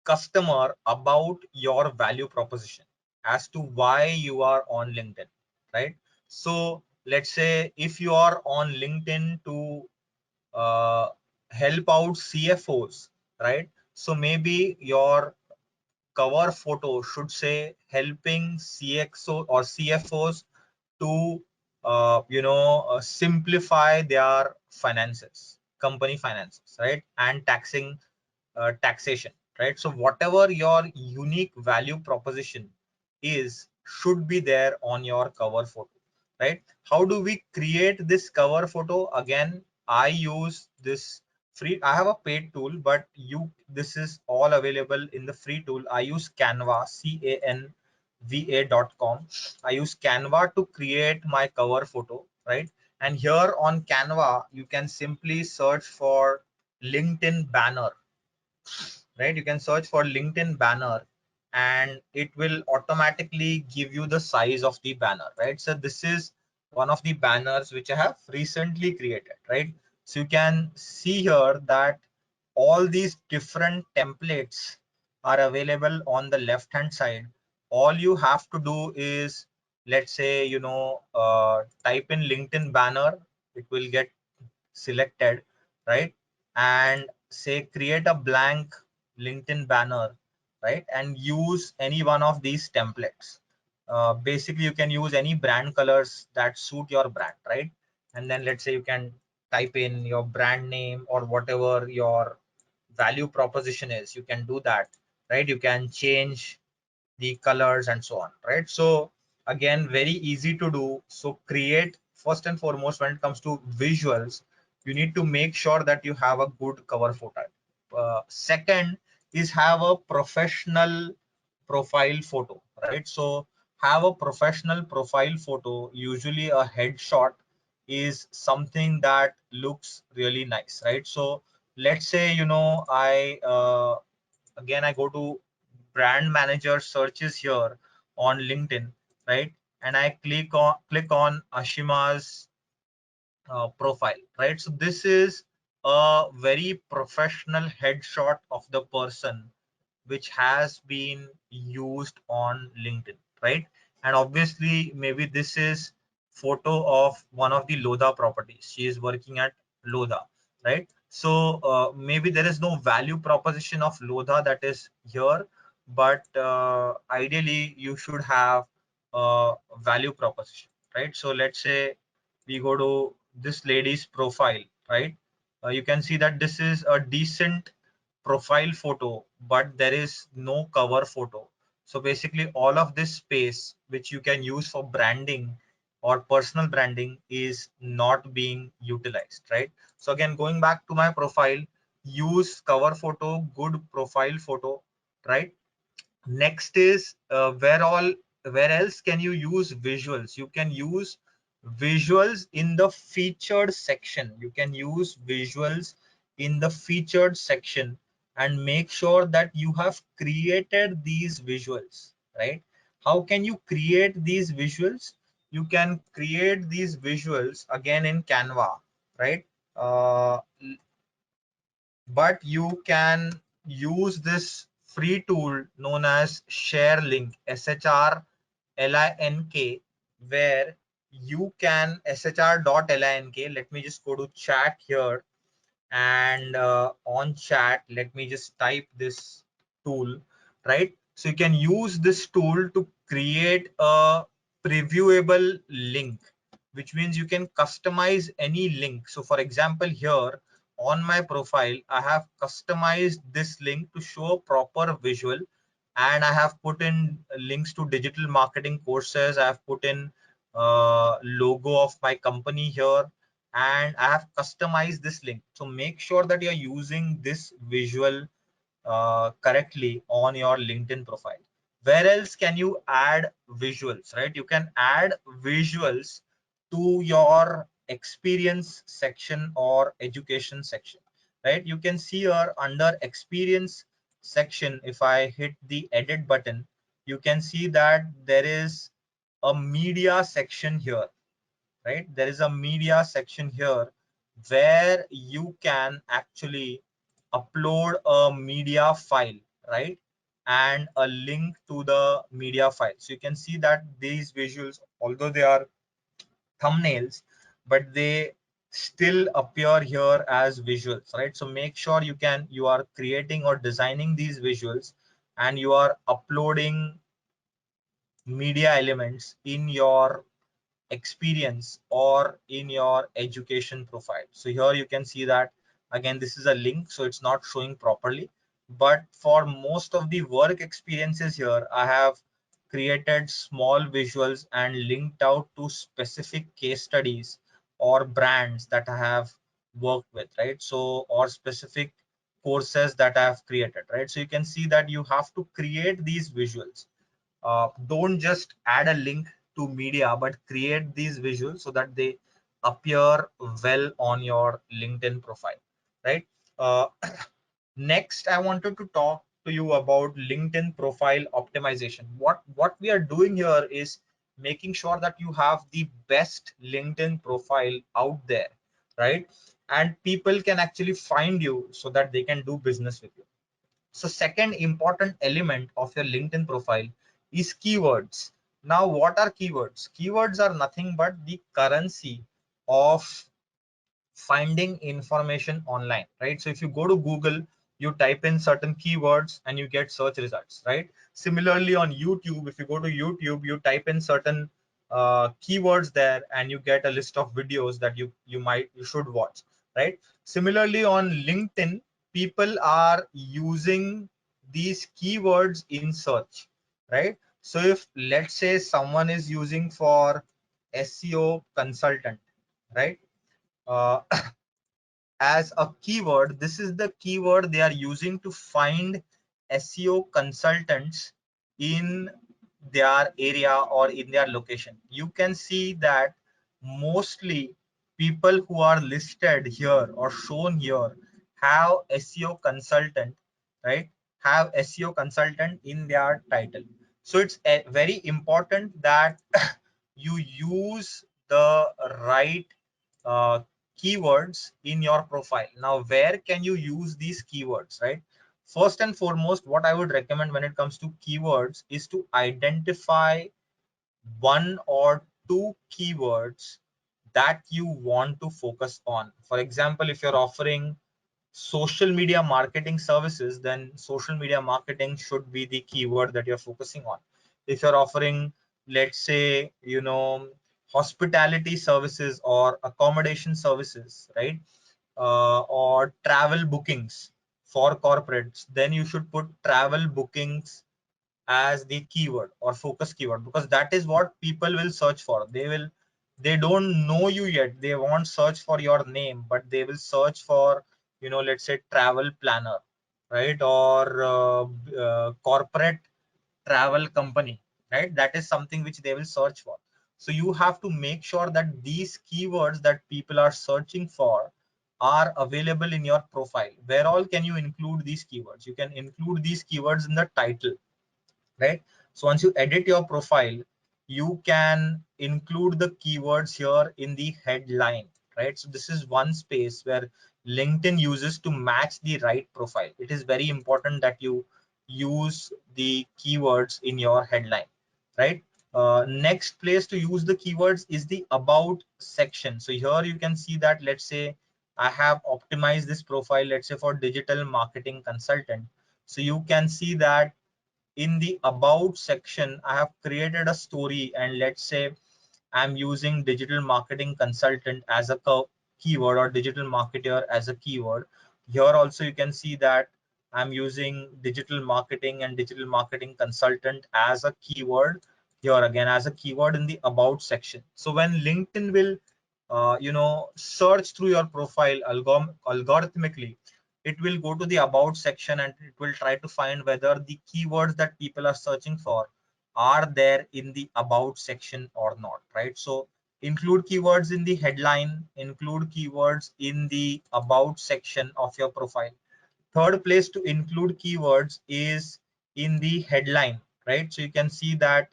customer about your value proposition as to why you are on LinkedIn, right? So let's say if you are on LinkedIn to uh, help out CFOs, right? So maybe your cover photo should say helping CXO or CFOs to simplify their finances, company finances, right? And taxation, right? So whatever your unique value proposition is should be there on your cover photo, right? How do we create this cover photo? Again, I use this free, I have a paid tool, but this is all available in the free tool. I use Canva, canva.com. I use Canva to create my cover photo, right? And here on Canva, you can simply search for LinkedIn banner, right? You can search for LinkedIn banner and it will automatically give you the size of the banner, right? So this is one of the banners which I have recently created, right? So you can see here that all these different templates are available on the left hand side. All you have to do is, let's say, type in LinkedIn banner, it will get selected, right? And say create a blank LinkedIn banner, right? And use any one of these templates. Basically, you can use any brand colors that suit your brand, right? And then let's say you can type in your brand name or whatever your value proposition is. You can do that, right? You can change the colors and so on, right? So again, very easy to do. So create, first and foremost, when it comes to visuals, you need to make sure that you have a good cover photo. Second is have a professional profile photo, right? So have a professional profile photo. Usually a headshot is something that looks really nice, right? So let's say, again, I go to brand manager searches here on LinkedIn, right? And I click on Ashima's profile, right? So this is a very professional headshot of the person which has been used on LinkedIn, right? And obviously, maybe this is photo of one of the Lodha properties. She is working at Lodha, right? So maybe there is no value proposition of Lodha that is here, but ideally you should have a value proposition, right? So let's say we go to this lady's profile, right? You can see that this is a decent profile photo, but there is no cover photo. So basically all of this space which you can use for branding or personal branding is not being utilized, right? So again, going back to my profile, use cover photo, good profile photo, right? Next is where else can you use visuals? You can use visuals in the featured section. You can use visuals in the featured section and make sure that you have created these visuals, right? How can you create these visuals? You can create these visuals again in Canva, right? But you can use this free tool known as share link, SHRLINK, where you can shr.link. Let me just go to chat here, and on chat, let me just type this tool, right? So you can use this tool to create a previewable link, which means you can customize any link. So for example, here on my profile, I have customized this link to show a proper visual, and I have put in links to digital marketing courses. I have put in logo of my company here, and I have customized this link. So make sure that you're using this visual correctly on your LinkedIn profile. Where else can you add visuals, right? You can add visuals to your experience section or education section, right? You can see here under experience section, if I hit the edit button, you can see that there is a media section here, right? There is a media section here where you can actually upload a media file, right? And a link to the media file. So you can see that these visuals, although they are thumbnails, but they still appear here as visuals, right? So make sure you are creating or designing these visuals, and you are uploading media elements in your experience or in your education profile. So here you can see that again, this is a link, so it's not showing properly. But for most of the work experiences here, I have created small visuals and linked out to specific case studies or brands that I have worked with, right? So, or specific courses that I have created, right? So you can see that you have to create these visuals. Don't just add a link to media, but create these visuals so that they appear well on your LinkedIn profile, right? uh, Next, I wanted to talk to you about LinkedIn profile optimization. What we are doing here is making sure that you have the best LinkedIn profile out there, right? And people can actually find you so that they can do business with you. So second important element of your LinkedIn profile is keywords. Now, what are keywords? Keywords are nothing but the currency of finding information online, right? So if you go to Google, you type in certain keywords and you get search results, right? Similarly on YouTube, if you go to YouTube, you type in certain keywords there and you get a list of videos that you should watch, right? Similarly on LinkedIn, people are using these keywords in search, right? So if let's say someone is using for SEO consultant, right? uh, as a keyword, this is the keyword they are using to find SEO consultants in their area or in their location. You can see that mostly people who are listed here or shown here have SEO consultant, right? Have SEO consultant in their title. So it's very important that you use the right uh, keywords in your profile. Now, where can you use these keywords, right? First and foremost, what I would recommend when it comes to keywords is to identify one or two keywords that you want to focus on. For example, if you're offering social media marketing services, then social media marketing should be the keyword that you're focusing on. If you're offering, let's say, hospitality services or accommodation services, right? Or travel bookings for corporates, then you should put travel bookings as the keyword or focus keyword, because that is what people will search for. They don't know you yet, they won't search for your name, but they will search for, let's say travel planner, right? Or corporate travel company, right? That is something which they will search for. So you have to make sure that these keywords that people are searching for are available in your profile. Where all can you include these keywords? You can include these keywords in the title, right? So once you edit your profile, you can include the keywords here in the headline, right? So this is one space where LinkedIn uses to match the right profile. It is very important that you use the keywords in your headline, right? Next place to use the keywords is the about section. So here you can see that, let's say I have optimized this profile, let's say for digital marketing consultant. So you can see that in the about section I have created a story, and let's say I'm using digital marketing consultant as a keyword, or digital marketer as a keyword. Here also you can see that I'm using digital marketing and digital marketing consultant as a keyword here again as a keyword in the about section. So when LinkedIn will search through your profile algorithmically, it will go to the about section and it will try to find whether the keywords that people are searching for are there in the about section or not, right? So include keywords in the headline, include keywords in the about section of your profile. Third place to include keywords is in the headline, right? So you can see that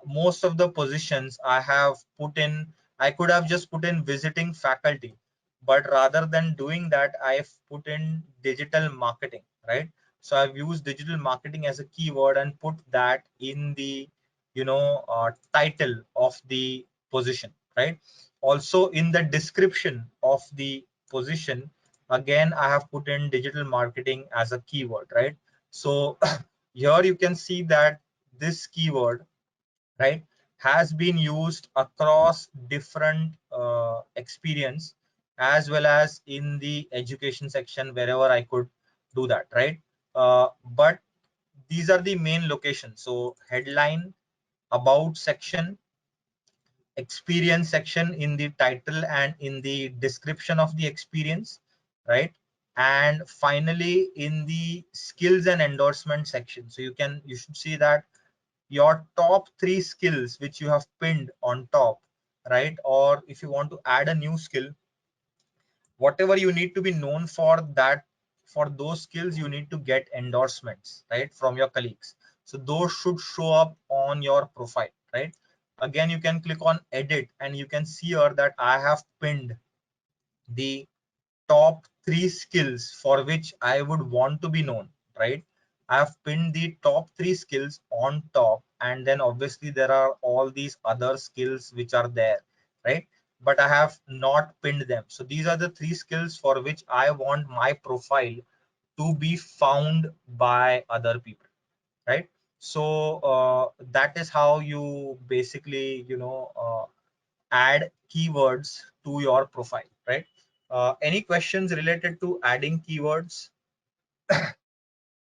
most of the positions I have put in, I could have just put in visiting faculty, but rather than doing that, I've put in digital marketing, right? So I've used digital marketing as a keyword and put that in the, title of the position, right? Also in the description of the position, again, I have put in digital marketing as a keyword, right? So here you can see that this keyword, right, has been used across different experience, as well as in the education section wherever I could do that, right? But these are the main locations. So headline, about section, experience section in the title and in the description of the experience, right? And finally in the skills and endorsement section. So you should see that your top 3 skills which you have pinned on top, right? Or if you want to add a new skill, whatever you need to be known for, that for those skills you need to get endorsements, right, from your colleagues. So those should show up on your profile, right? Again, you can click on edit and you can see here that I have pinned the top 3 skills for which I would want to be known, right? I've pinned the top 3 skills on top, and then obviously there are all these other skills which are there, right? But I have not pinned them. So these are the 3 skills for which I want my profile to be found by other people, right? So that is how you basically, add keywords to your profile, right? Any questions related to adding keywords?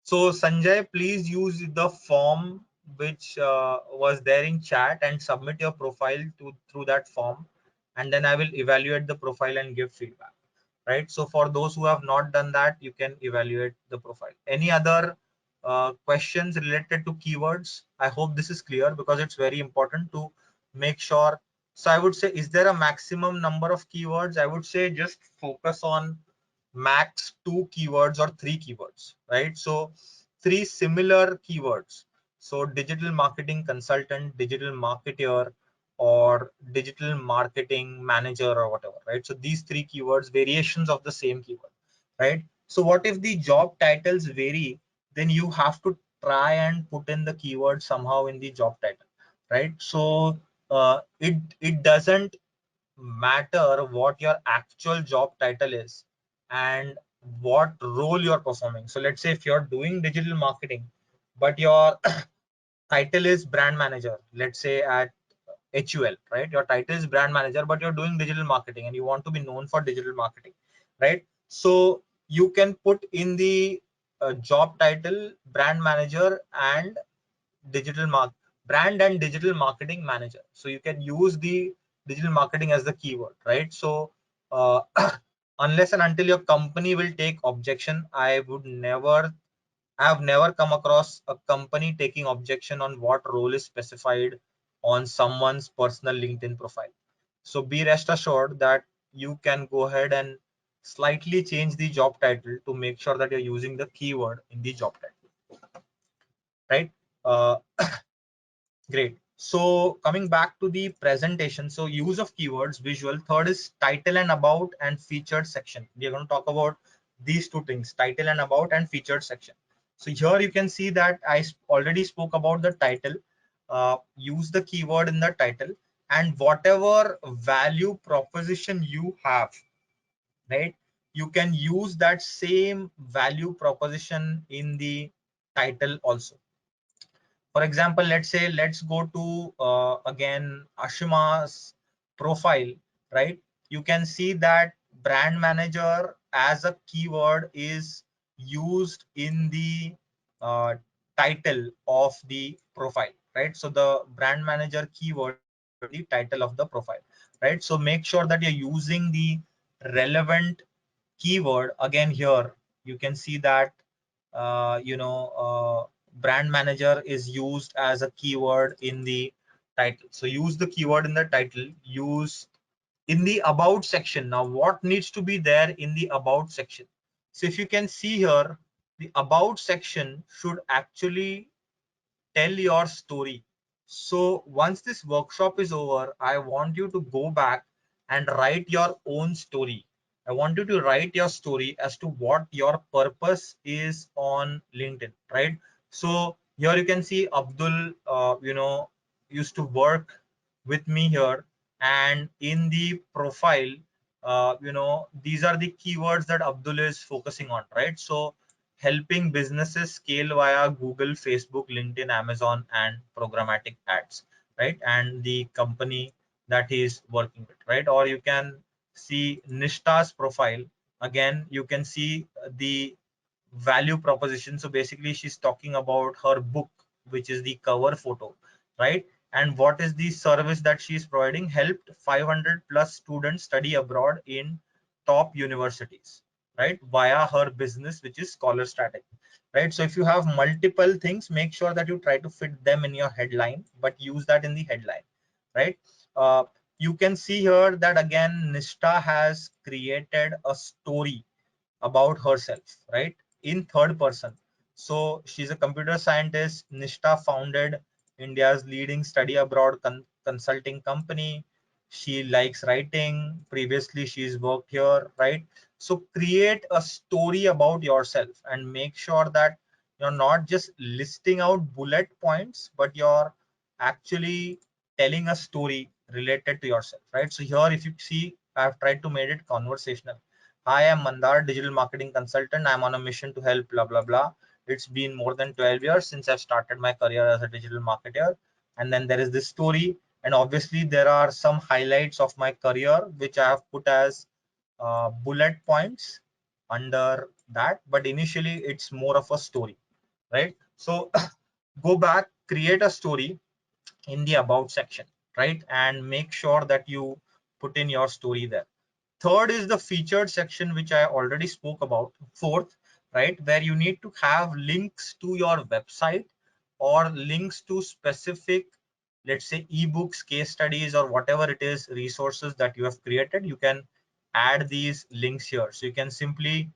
So Sanjay, please use the form which was there in chat and submit your profile to through that form, and then I will evaluate the profile and give feedback, right? So for those who have not done that, you can evaluate the profile. Any other questions related to keywords? I hope this is clear because it's very important to make sure. So I would say, is there a maximum number of keywords? I would say just focus on max 2 keywords or 3 keywords, right? So 3 similar keywords. So digital marketing consultant, digital marketer, or digital marketing manager, or whatever, right? So these 3 keywords, variations of the same keyword, right? So what if the job titles vary? Then you have to try and put in the keyword somehow in the job title, right? So it doesn't matter what your actual job title is and what role you're performing. So let's say if you're doing digital marketing, but your title is brand manager, let's say at HUL, right? Your title is brand manager, but you're doing digital marketing and you want to be known for digital marketing, right? So you can put in the job title brand manager and digital mark brand and digital marketing manager. So you can use the digital marketing as the keyword, right? So uh, unless and until your company will take objection, I have never come across a company taking objection on what role is specified on someone's personal LinkedIn profile. So be rest assured that you can go ahead and slightly change the job title to make sure that you're using the keyword in the job title, right? Great. So coming back to the presentation, so use of keywords, visual. Third is title and about and featured section. We are going to talk about these 2 things, title and about and featured section. So here you can see that I already spoke about the title. use the keyword in the title, and whatever value proposition you have, right, you can use that same value proposition in the title also. For example, let's say, let's go to again Ashima's profile, right? You can see that brand manager as a keyword is used in the uh, title of the profile, right? So the brand manager keyword is there in the title of the profile, right? So make sure that you're using the relevant keyword. Again, here you can see that brand manager is used as a keyword in the title. So use the keyword in the title, use in the about section. Now what needs to be there in the about section? So if you can see here, the about section should actually tell your story. So once this workshop is over, I want you to go back and write your own story. I want you to write your story as to what your purpose is on LinkedIn, right? So here you can see Abdul, used to work with me here, and in the profile, these are the keywords that Abdul is focusing on, right? So helping businesses scale via Google, Facebook, LinkedIn, Amazon, and programmatic ads, right? And the company that he is working with, right? Or you can see Nishta's profile. Again, you can see the value proposition. So basically, she's talking about her book, which is the cover photo, right? And what is the service that she is providing? Helped 500 plus students study abroad in top universities, right? Via her business, which is Scholar Strategy, right? So if you have multiple things, make sure that you try to fit them in your headline, but use that in the headline, right? Uh, you can see here that again, Nishta has created a story about herself, right? In third person. So she's a computer scientist. Nishta founded India's leading study abroad consulting company. She likes writing. Previously, she's worked here, right? So create a story about yourself and make sure that you're not just listing out bullet points, but you're actually telling a story related to yourself, right? So here, if you see, I've tried to make it conversational. Hi, I'm Mandar, digital marketing consultant. I'm on a mission to help blah blah blah. It's been more than 12 years since I've started my career as a digital marketer. And then there is this story. And obviously, there are some highlights of my career which I have put as bullet points under that. But initially, it's more of a story, right? So go back, create a story in the about section, right? And make sure that you put in your story there. Third is the featured section, which I already spoke about. Fourth, right, where you need to have links to your website or links to specific, let's say, ebooks, case studies, or whatever it is, resources that you have created. You can add these links here. So you can simply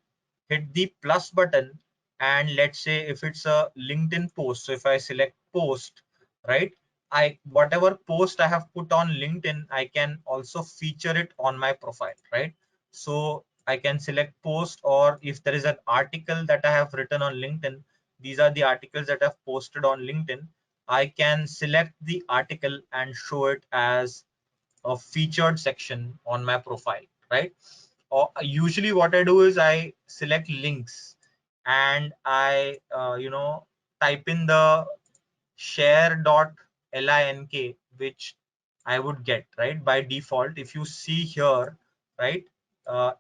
hit the plus button, and let's say if it's a LinkedIn post, so if I select post, right, I whatever post I have put on LinkedIn, I can also feature it on my profile, right? So I can select post, or if there is an article that I have written on LinkedIn, these are the articles that I've posted on LinkedIn. I can select the article and show it as a featured section on my profile, right? Or usually what I do is I select links and I, type in the share.link, which I would get, right? By default, if you see here, right,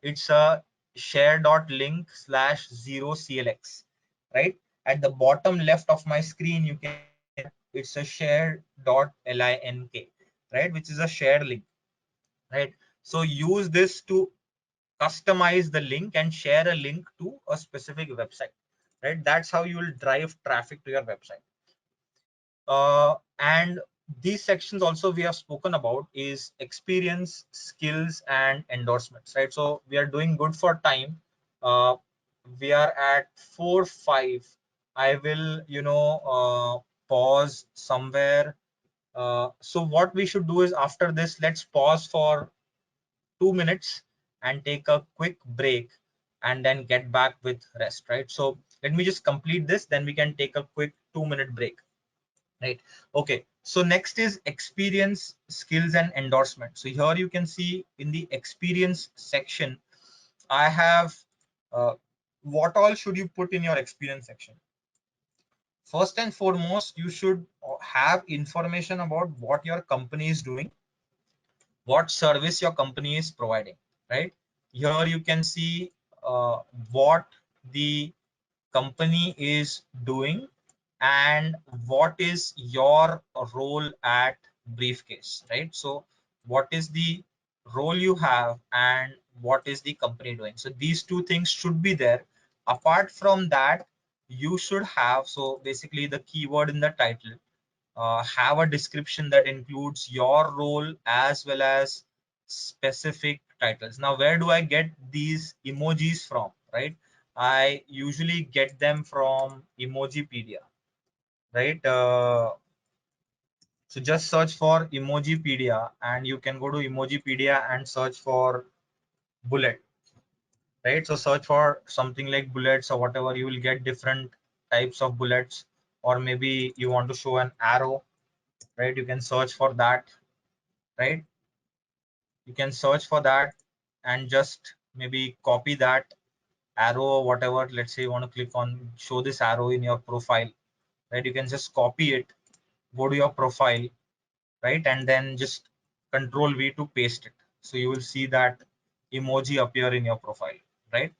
it's a share.link slash 0CLX, right? At the bottom left of my screen, you can see that it's a share.link, right? Which is a share link, right? So use this to customize the link and share a link to a specific website, right? That's how you will drive traffic to your website. And these sections also we have spoken about is experience, skills, and endorsements, right? So we are doing good for time. uh, we are at 4:05. I will pause somewhere. So what we should do is, after this, let's pause for 2 minutes and take a quick break and then get back with rest, right? So let me just complete this, then we can take a quick 2-minute break, right? Okay, So next is experience, skills, and endorsement. So here you can see in the experience section, I have uh, what all should you put in your experience section. First and foremost, you should have information about what your company is doing, what service your company is providing, right? Here you can see uh, what the company is doing and what is your role at briefcase, right? So what is the role you have and what is the company doing? So these two things should be there. Apart from that, you should have, so basically the keyword in the title, have a description that includes your role as well as specific titles. Now, where do I get these emojis from, right? I usually get them from Emojipedia, right? So just search for Emojipedia and you can go to Emojipedia and search for bullet, right? So search for something like bullets or whatever, you will get different types of bullets, or maybe you want to show an arrow, right? You can search for that, right? You can search for that and just maybe copy that arrow or whatever. Let's say you want to click on show this arrow in your profile, right? You can just copy it, go to your profile, right? And then just control V to paste it. So you will see that emoji appear in your profile, right?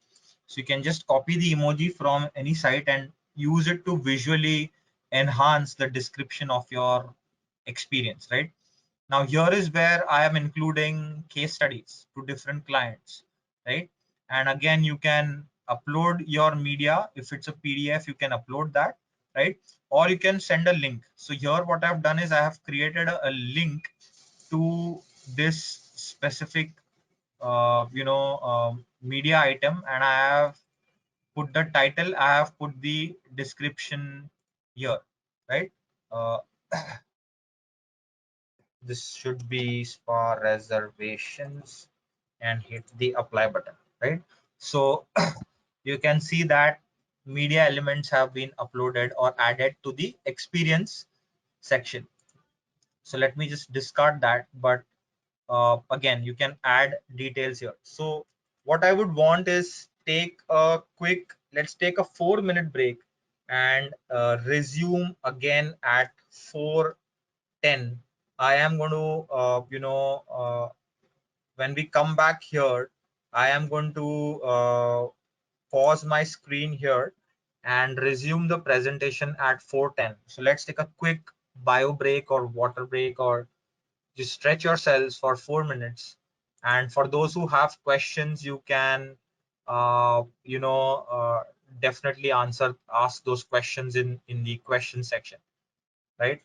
So you can just copy the emoji from any site and use it to visually enhance the description of your experience, right? Now here is where I am including case studies to different clients, right? And again, you can upload your media. If it's a PDF, you can upload that, right? Or you can send a link. So here what I've done is I have created a link to this specific, media item, and I have put the title, I have put the description here, right? Uh, this should be spa reservations and hit the apply button, right? So you can see that media elements have been uploaded or added to the experience section. So let me just discard that, but again, you can add details here. So what I would want is take a quick, let's take a 4-minute break and resume again at 4:10. I am going to, when we come back here, I am going to pause my screen here and resume the presentation at 4:10. So let's take a quick bio break or water break, or just stretch yourselves for 4 minutes. And for those who have questions, you can, definitely ask those questions in the question section, right?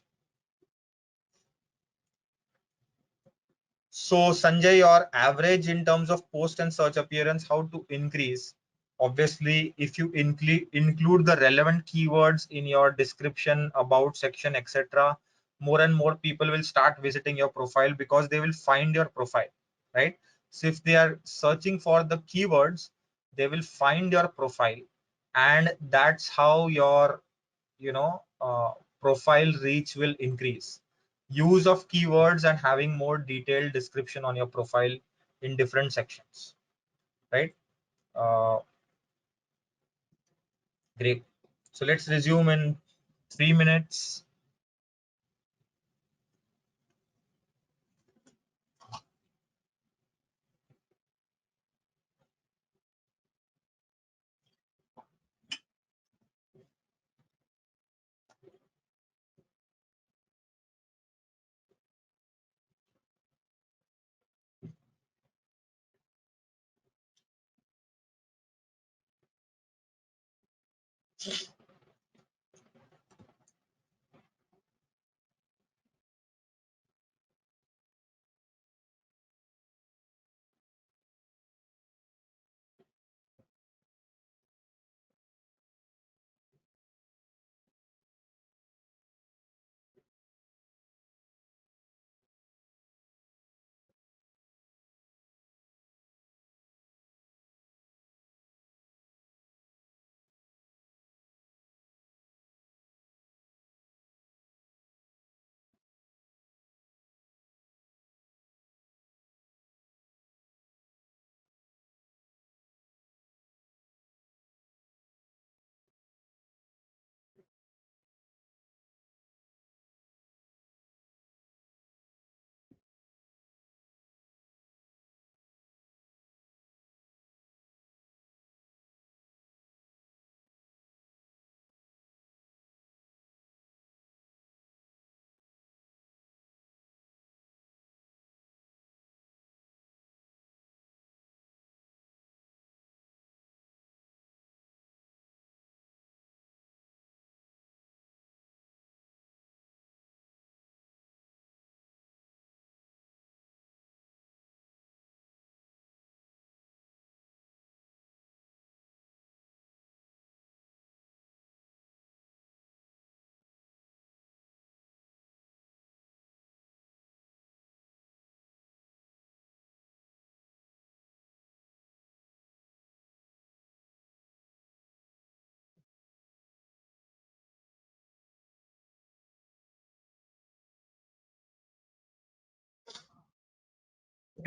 So Sanjay, your average in terms of post and search appearance, how to increase? Obviously, if you include the relevant keywords in your description, about section, etc., more and more people will start visiting your profile because they will find your profile, right? So if they are searching for the keywords, they will find your profile, and that's how your, profile reach will increase. Use of keywords and having more detailed description on your profile in different sections, right? uh, Great. So let's resume in 3 minutes.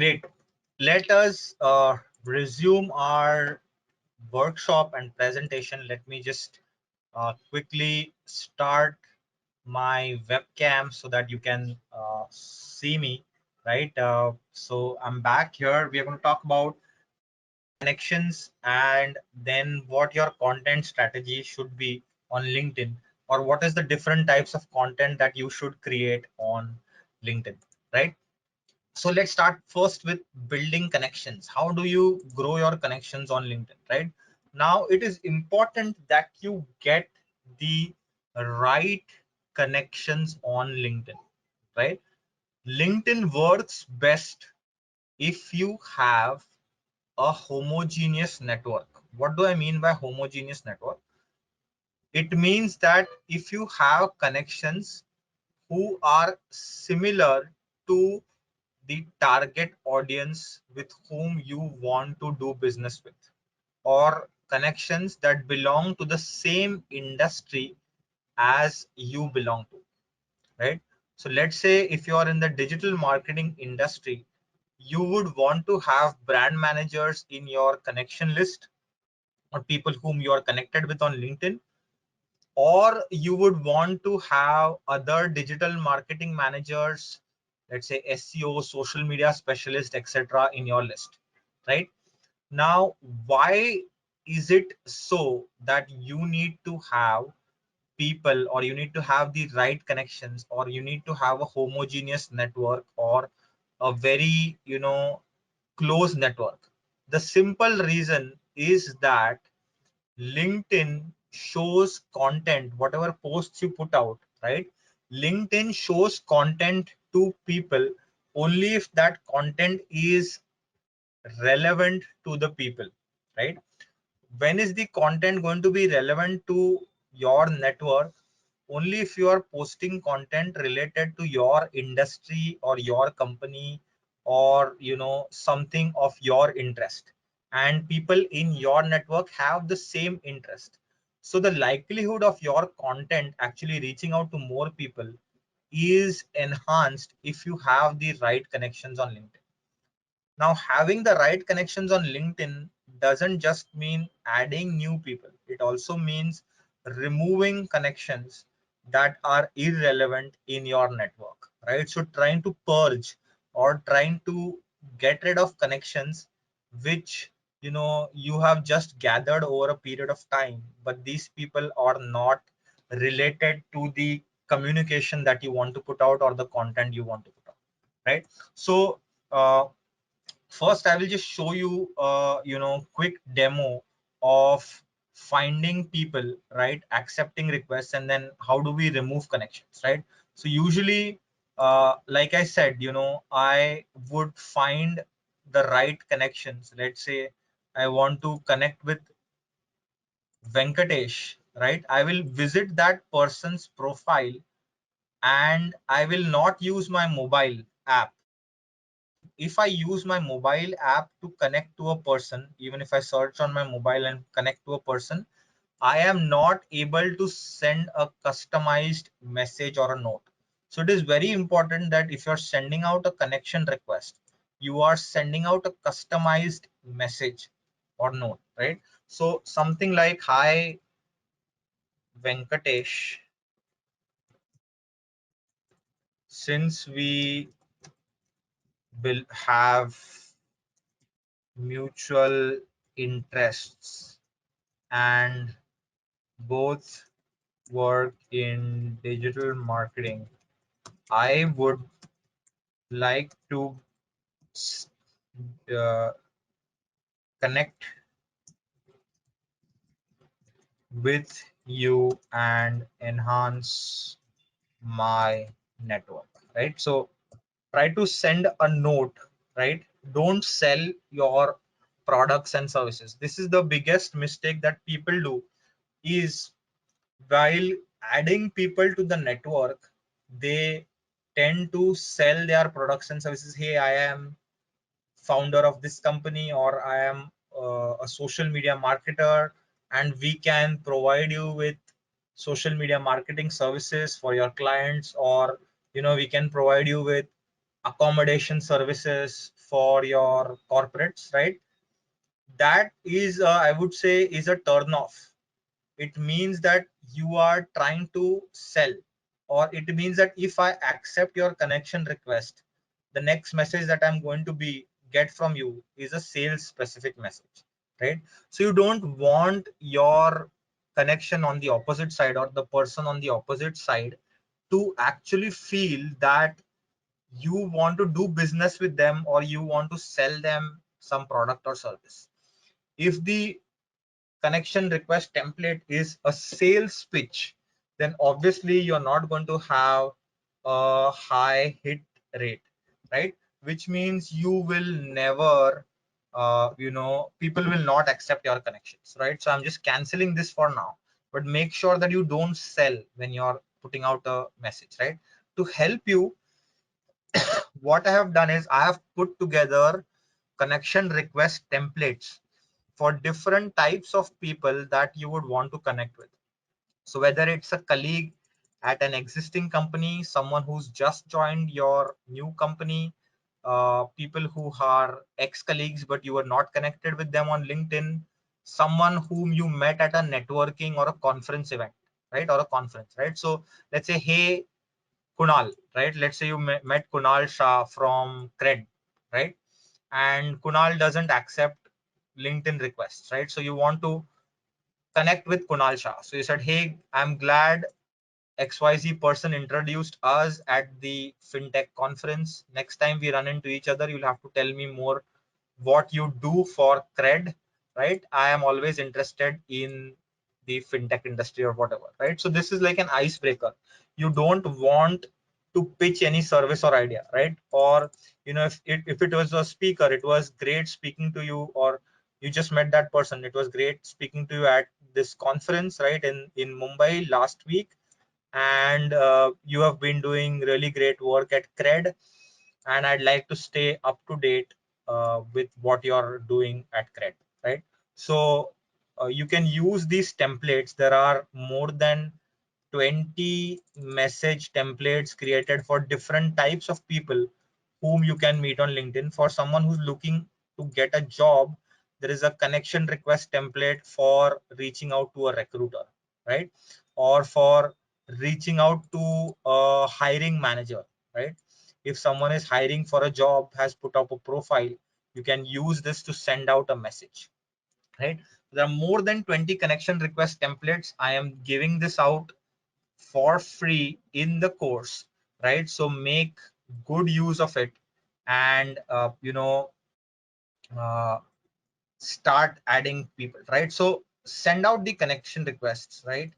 Great. Let us resume our workshop and presentation. Let me just quickly start my webcam so that you can see me, right? So I'm back here. We are going to talk about connections and then what your content strategy should be on LinkedIn, or what is the different types of content that you should create on LinkedIn, right? So let's start first with building connections. How do you grow your connections on LinkedIn, right? Now it is important that you get the right connections on LinkedIn, right? LinkedIn works best if you have a homogeneous network. What do I mean by homogeneous network? It means that if you have connections who are similar to the target audience with whom you want to do business with, or connections that belong to the same industry as you belong to, right? So let's say if you are in the digital marketing industry, you would want to have brand managers in your connection list, or people whom you are connected with on LinkedIn, or you would want to have other digital marketing managers, let's say SEO, social media specialist, etc., in your list, right? Now, why is it so that you need to have people, or you need to have the right connections, or you need to have a homogeneous network, or a very, close network? The simple reason is that LinkedIn shows content, whatever posts you put out, right? LinkedIn shows content to people only if that content is relevant to the people, right? When is the content going to be relevant to your network? Only if you are posting content related to your industry or your company, or something of your interest, and people in your network have the same interest. So the likelihood of your content actually reaching out to more people is enhanced if you have the right connections on LinkedIn. Now, having the right connections on LinkedIn doesn't just mean adding new people, it also means removing connections that are irrelevant in your network, right? So, trying to purge or trying to get rid of connections which you have just gathered over a period of time, but these people are not related to the communication that you want to put out or the content you want to put out, right? So, uh, first I will just show you quick demo of finding people, right, accepting requests, and then how do we remove connections, right? So usually, like I said, I would find the right connections. Let's say I want to connect with Venkatesh, right? I will visit that person's profile, and I will not use my mobile app. If I use my mobile app to connect to a person, even if I search on my mobile and connect to a person, I am not able to send a customized message or a note. So it is very important that if you're sending out a connection request, you are sending out a customized message or note, right? So something like, hi Venkatesh, since we will have mutual interests and both work in digital marketing, I would like to uh, connect with you and enhance my network, right? So try to send a note, right? Don't sell your products and services. This is the biggest mistake that people do, is while adding people to the network, they tend to sell their products and services. Hey, I am founder of this company, or I am a social media marketer, and we can provide you with social media marketing services for your clients, or we can provide you with accommodation services for your corporates, right? That is, I would say, is a turn off. It means that you are trying to sell, or it means that if I accept your connection request, the next message that I'm going to be get from you is a sales specific message, right? So you don't want your connection on the opposite side, or the person on the opposite side, to actually feel that you want to do business with them, or you want to sell them some product or service. If the connection request template is a sales pitch, then obviously you're not going to have a high hit rate, right? Which means you will never, people will not accept your connections, right? So I'm just canceling this for now, but make sure that you don't sell when you're putting out a message, right? To help you, what I have done is I have put together connection request templates for different types of people that you would want to connect with. So whether it's a colleague at an existing company, someone who's just joined your new company, people who are ex-colleagues but you were not connected with them on LinkedIn, someone whom you met at a networking or a conference event, right? Or a conference, right? So let's say, hey, Kunal, right? Let's say you met Kunal Shah from Cred, right? And Kunal doesn't accept LinkedIn requests, right? So you want to connect with Kunal Shah. So you said, hey, I'm glad XYZ person introduced us at the FinTech conference. Next time we run into each other, you'll have to tell me more what you do for Cred, right? I am always interested in the FinTech industry or whatever, right? So this is like an icebreaker. You don't want to pitch any service or idea, right? Or, if it was a speaker, it was great speaking to you, or you just met that person. It was great speaking to you at this conference, right? In Mumbai last week, and you have been doing really great work at Cred, and I'd like to stay up to date with what you're doing at Cred, right? So you can use these templates. There are more than 20 message templates created for different types of people whom you can meet on LinkedIn. For someone who's looking to get a job, there is a connection request template for reaching out to a recruiter, right? Or for reaching out to a hiring manager, right? If someone is hiring for a job, has put up a profile, you can use this to send out a message, right? There are more than 20 connection request templates. I am giving this out for free in the course, right? So make good use of it, and uh, start adding people, right? So send out the connection requests, right?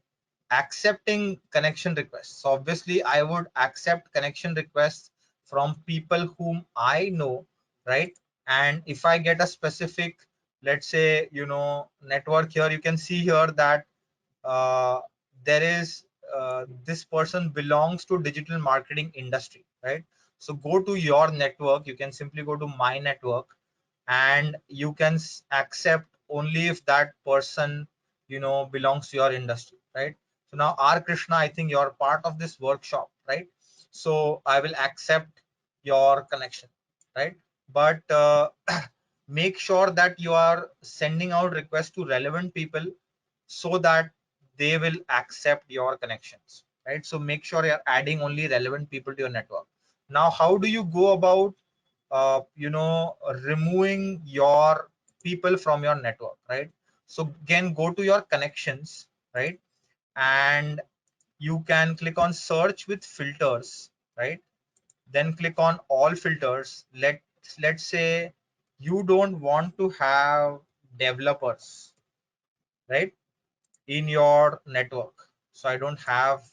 Accepting connection requests. So obviously I would accept connection requests from people whom I know, right? And if I get a specific, let's say, network here, you can see here that uh, there is this person belongs to digital marketing industry, right? So go to your network. You can simply go to my network, and you can accept only if that person belongs to your industry, right? So now, R Krishna, I think you're part of this workshop, right? So I will accept your connection, right? But make sure that you are sending out requests to relevant people, so that they will accept your connections, right? So make sure you're adding only relevant people to your network. Now, how do you go about removing your people from your network, right? So again, go to your connections, right? And you can click on search with filters, right? Then click on all filters. Let's say you don't want to have developers, right, in your network. So I don't have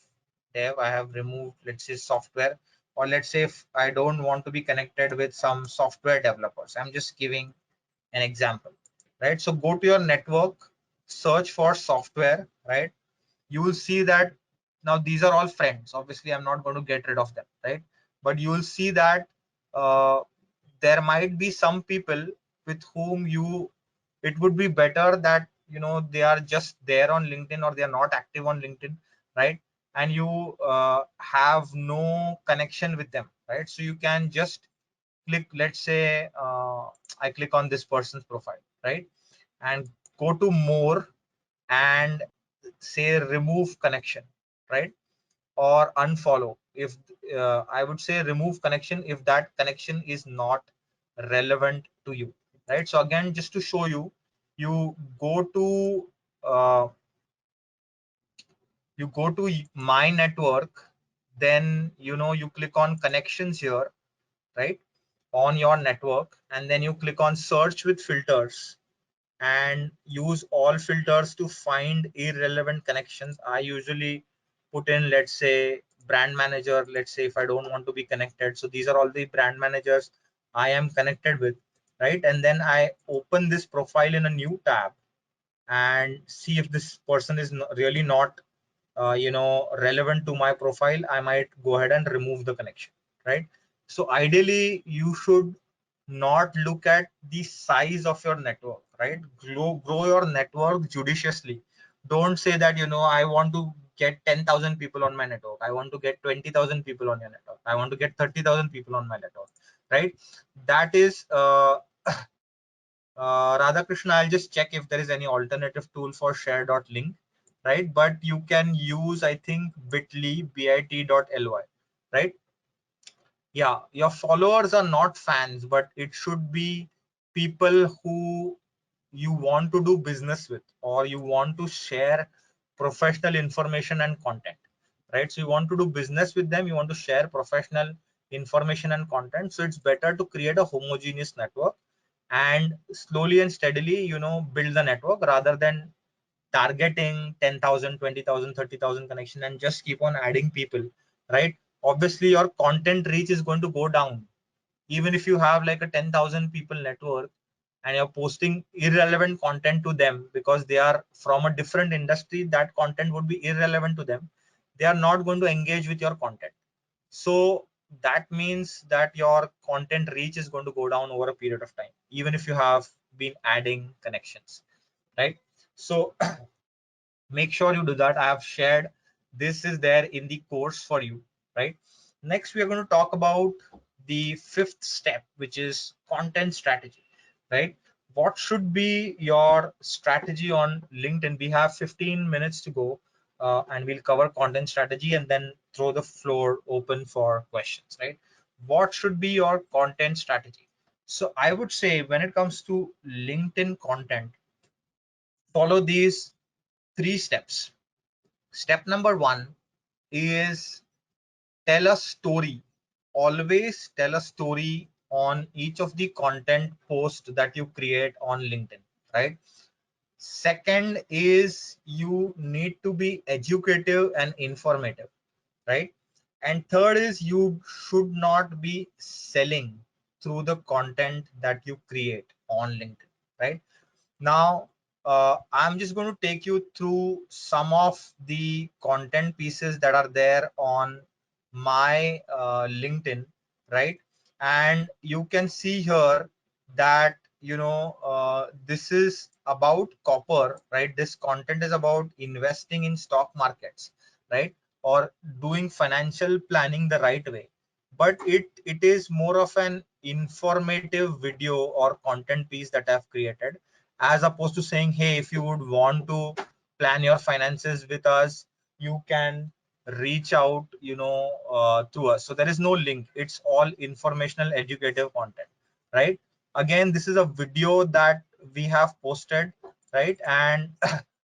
dev, I have removed, let's say, software. Or let's say if I don't want to be connected with some software developers, I'm just giving an example, right? So go to your network, search for software, right? You will see that now these are all friends. Obviously I'm not going to get rid of them, right? But you will see that uh, there might be some people with whom you, it would be better that they are just there on LinkedIn, or they are not active on LinkedIn, right? And you have no connection with them, right? So you can just click, let's say I click on this person's profile, right, and go to more and say remove connection, right, or unfollow. If I would say remove connection if that connection is not relevant to you, right? So again, just to show you, you go to uh, my network, then you click on connections here, right, on your network, and then you click on search with filters and use all filters to find irrelevant connections. I usually put in, let's say, brand manager. Let's say if I don't want to be connected, so these are all the brand managers I am connected with, right? And then I open this profile in a new tab and see if this person is really not relevant to my profile. I might go ahead and remove the connection, right? So ideally you should not look at the size of your network, right? Grow your network judiciously. Don't say that I want to get 10,000 people on my network, I want to get 20,000 people on your network, I want to get 30,000 people on my network, right? That is Radhakrishna, I'll just check if there is any alternative tool for share.link, right? But you can use, I think, bit.ly, bit.ly, right? Yeah, your followers are not fans, but it should be people who you want to do business with, or you want to share professional information and content, right? So you want to do business with them, you want to share professional information and content. So it's better to create a homogeneous network and slowly and steadily build the network rather than targeting 10,000, 20,000, 30,000 connection and just keep on adding people, right? Obviously your content reach is going to go down. Even if you have like a 10,000 people network and you're posting irrelevant content to them because they are from a different industry, that content would be irrelevant to them. They are not going to engage with your content. So that means that your content reach is going to go down over a period of time, even if you have been adding connections, right? So make sure you do that. I have shared, this is there in the course for you, right? Next we are going to talk about the fifth step, which is content strategy, right? What should be your strategy on LinkedIn? We have 15 minutes to go, and we'll cover content strategy and then throw the floor open for questions, right? What should be your content strategy? So I would say when it comes to LinkedIn content, follow these three steps. Step number one is tell a story. Always tell a story on each of the content posts that you create on LinkedIn, right? Second is you need to be educative and informative, right? And third is you should not be selling through the content that you create on LinkedIn, right? Now, I'm just going to take you through some of the content pieces that are there on my LinkedIn, right? And you can see here that, this is about copper, right? This content is about investing in stock markets, right? Or doing financial planning the right way. But it is more of an informative video or content piece that I've created, as opposed to saying, hey, if you would want to plan your finances with us, you can reach out to us. So there is no link, it's all informational educative content, right? Again, this is a video that we have posted, right? And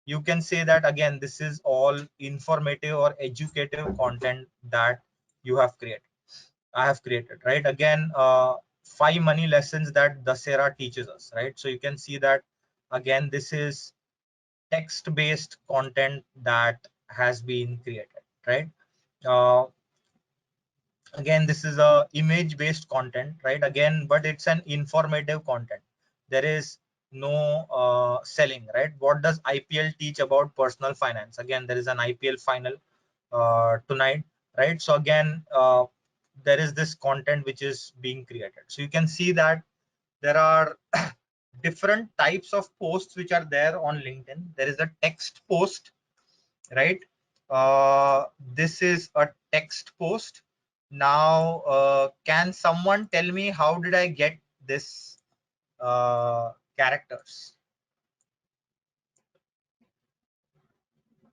you can say that again, this is all informative or educative content that you have created, I have created, right? Again, 5 money lessons that Dasera teaches us, right? So you can see that again, this is text based content that has been created, right? uh, Again, this is a image based content, right? Again, but it's an informative content. There is no selling, right? What does IPL teach about personal finance? Again, there is an IPL final tonight, right? So again, there is this content which is being created. So you can see that there are different types of posts which are there on LinkedIn. There is a text post, right? This is a text post. Now, can someone tell me how did I get this characters?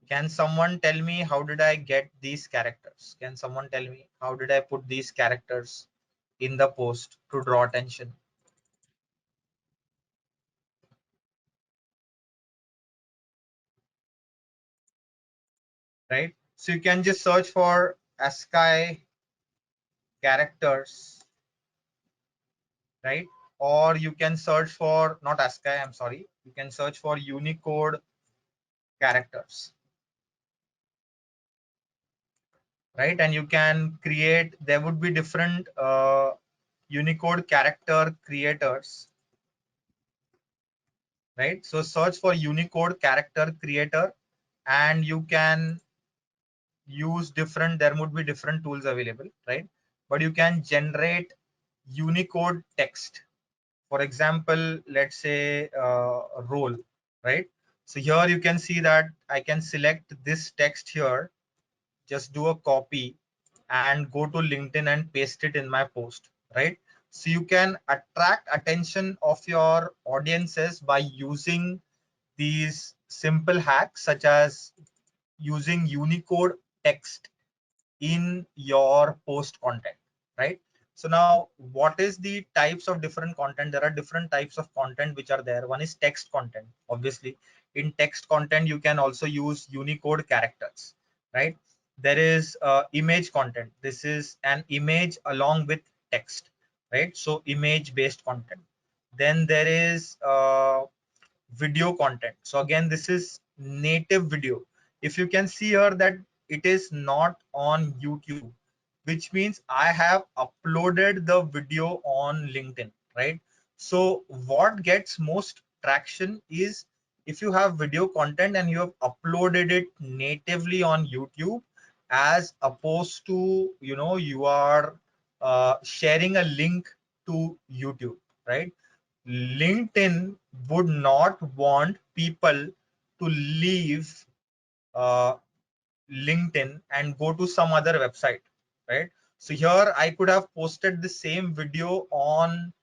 Can someone tell me how did I get these characters? Can someone tell me how did I put these characters in the post to draw attention? Right? So you can just search for ASCII characters, right? Or you can search for not ASCII, I'm sorry. You can search for Unicode characters, right? And you can create, there would be different Unicode character creators, right? So search for Unicode character creator and you can use different, there would be different tools available, right? But you can generate Unicode text. For example, let's say role, right? So here you can see that I can select this text here, just do a copy and go to LinkedIn and paste it in my post, right? So you can attract attention of your audiences by using these simple hacks such as using Unicode text in your post content, right? So now what is the types of different content? There are different types of content which are there. One is text content. Obviously in text content you can also use Unicode characters, right? There is image content. This is an image along with text, right? So image based content. Then there is video content. So again, this is native video. If you can see here that it is not on YouTube, which means I have uploaded the video on LinkedIn, right? So what gets most traction is if you have video content and you have uploaded it natively on YouTube, as opposed to, you know, you are sharing a link to YouTube, right? LinkedIn would not want people to leave uh, LinkedIn and go to some other website, right? So here I could have posted the same video on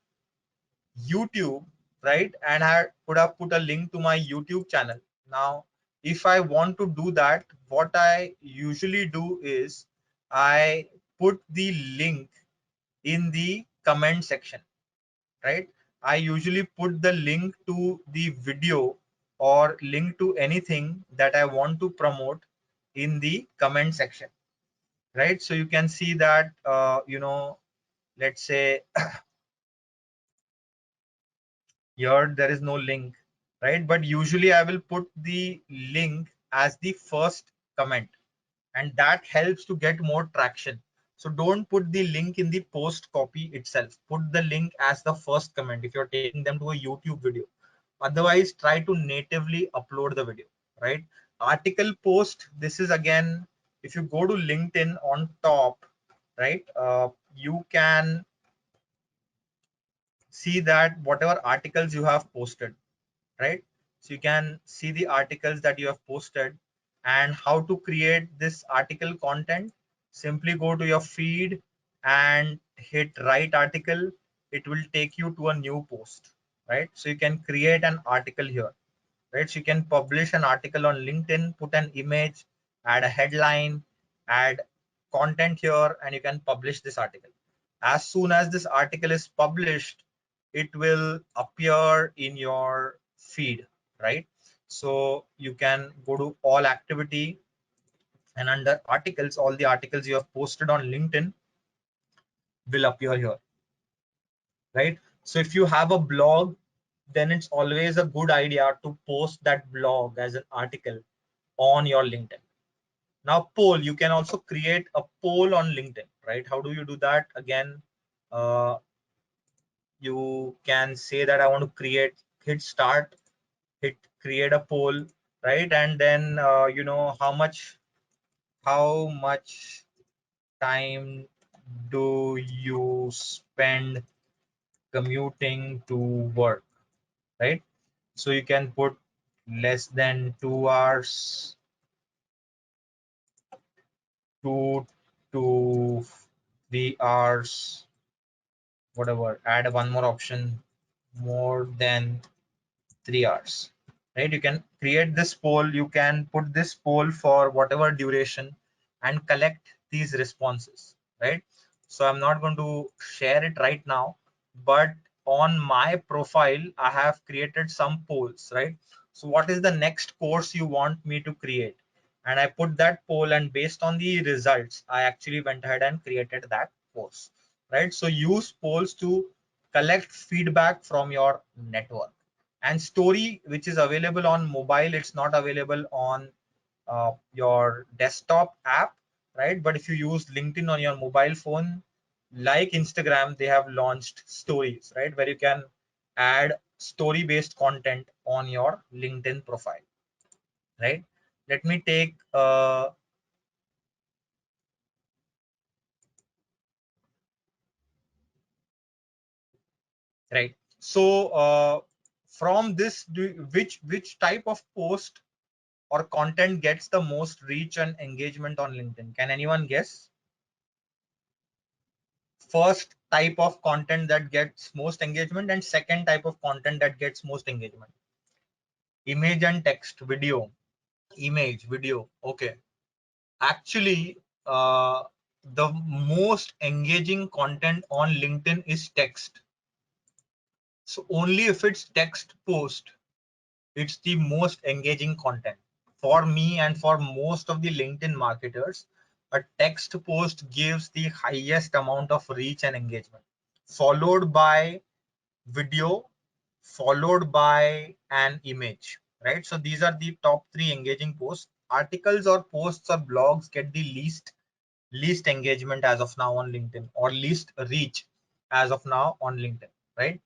YouTube, right? And I could have put a link to my YouTube channel. Now, if I want to do that, what I usually do is I put the link in the comment section, right? I usually put the link to the video or link to anything that I want to promote in the comment section, right? So you can see that, let's say here there is no link, right? But usually I will put the link as the first comment and that helps to get more traction. So don't put the link in the post copy itself. Put the link as the first comment if you're taking them to a YouTube video. Otherwise, try to natively upload the video, right? Article post, this is again, if you go to LinkedIn on top, right, you can see that whatever articles you have posted, right? So you can see the articles that you have posted and how to create this article content. Simply go to your feed and hit write article. It will take you to a new post, right? So you can create an article here, right? So you can publish an article on LinkedIn, put an image, add a headline, add content here, and you can publish this article. As soon as this article is published, it will appear in your feed, right? So you can go to all activity and under articles, all the articles you have posted on LinkedIn will appear here, right? So if you have a blog, then it's always a good idea to post that blog as an article on your LinkedIn. Now, poll, you can also create a poll on LinkedIn, right? How do you do that? Again, you can say that I want to create, hit start, hit create a poll, right? And then, how much time do you spend commuting to work, right? So you can put less than 2 hours, 2 to 3 hours, whatever, add one more option, more than 3 hours, right? You can create this poll, you can put this poll for whatever duration and collect these responses, right? So I'm not going to share it right now, but on my profile I have created some polls, right? So what is the next course you want me to create, and I put that poll, and based on the results I actually went ahead and created that course, right? So use polls to collect feedback from your network. And story, which is available on mobile, it's not available on your desktop app, right? But if you use LinkedIn on your mobile phone, like Instagram, they have launched stories, right, where you can add story based content on your LinkedIn profile, right? Let me take right. So from this, which type of post or content gets the most reach and engagement on LinkedIn? Can anyone guess? First type of content that gets most engagement, and second type of content that gets most engagement. Image and text, video. Image, video. Okay. Actually, the most engaging content on LinkedIn is text. So only if it's text post, it's the most engaging content. For me and for most of the LinkedIn marketers, a text post gives the highest amount of reach and engagement, followed by video, followed by an image, right? So these are the top three engaging posts. Articles or posts or blogs get the least engagement as of now on LinkedIn, or least reach as of now on LinkedIn, right?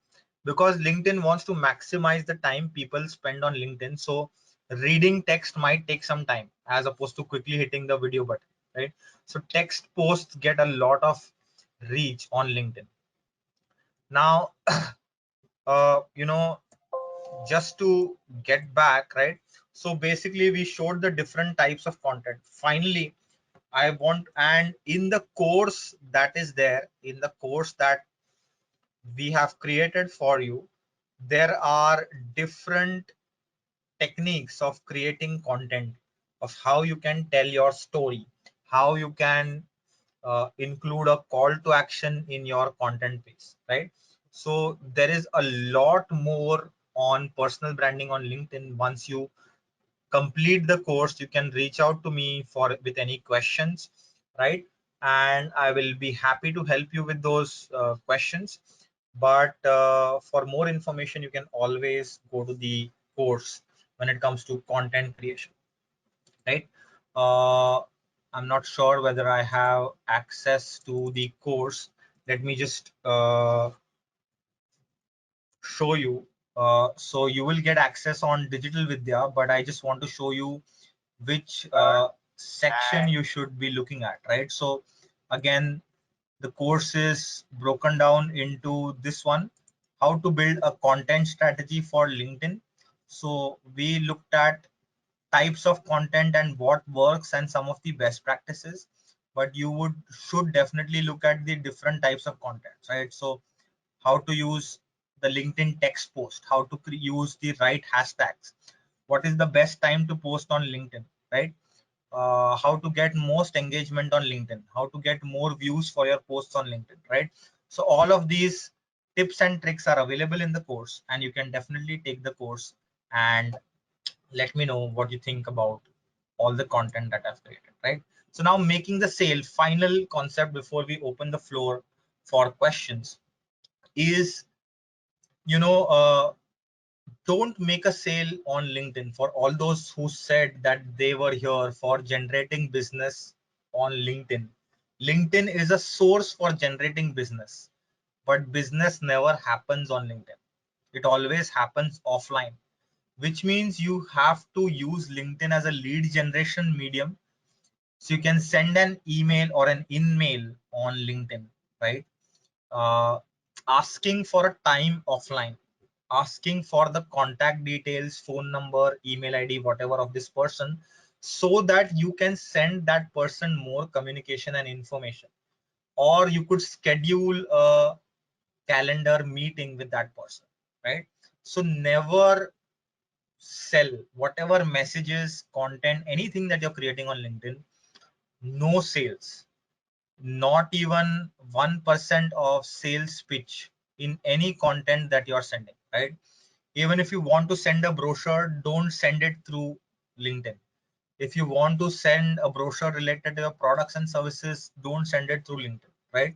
Because LinkedIn wants to maximize the time people spend on LinkedIn. So reading text might take some time as opposed to quickly hitting the video button, right? So text posts get a lot of reach on LinkedIn. Now, you know, just to get back, right? So basically we showed the different types of content. Finally, I want, and in the course that is there, in the course that we have created for you, there are different techniques of creating content, of how you can tell your story, how you can include a call to action in your content piece, right? So there is a lot more on personal branding on LinkedIn. Once you complete the course, you can reach out to me for with any questions, right? And I will be happy to help you with those questions. But for more information, you can always go to the course when it comes to content creation, right? uh, I'm not sure whether I have access to the course. Let me just show you. So you will get access on Digital Vidya, but I just want to show you which section you should be looking at, right? So again, the course is broken down into this one: how to build a content strategy for LinkedIn. So we looked at types of content and what works and some of the best practices, but you would should definitely look at the different types of content, right? So how to use the LinkedIn text post, how to use the right hashtags, what is the best time to post on LinkedIn, right? How to get most engagement on LinkedIn, how to get more views for your posts on LinkedIn, right? So all of these tips and tricks are available in the course, and you can definitely take the course and let me know what you think about all the content that I've created, right? So now, making the sale, final concept before we open the floor for questions is, you know, don't make a sale on LinkedIn. For all those who said that they were here for generating business on LinkedIn, LinkedIn is a source for generating business, but business never happens on LinkedIn. It always happens offline, which means you have to use LinkedIn as a lead generation medium. So you can send an email or an in-mail on LinkedIn, right? uh, Asking for a time offline, asking for the contact details, phone number, email ID, whatever of this person, so that you can send that person more communication and information. or you could schedule a calendar meeting with that person, right? So never sell whatever messages, content, anything that you're creating on LinkedIn. No sales, not even 1% of sales pitch in any content that you're sending, right? Even if you want to send a brochure, don't send it through LinkedIn. If you want to send a brochure related to your products and services, don't send it through LinkedIn, right?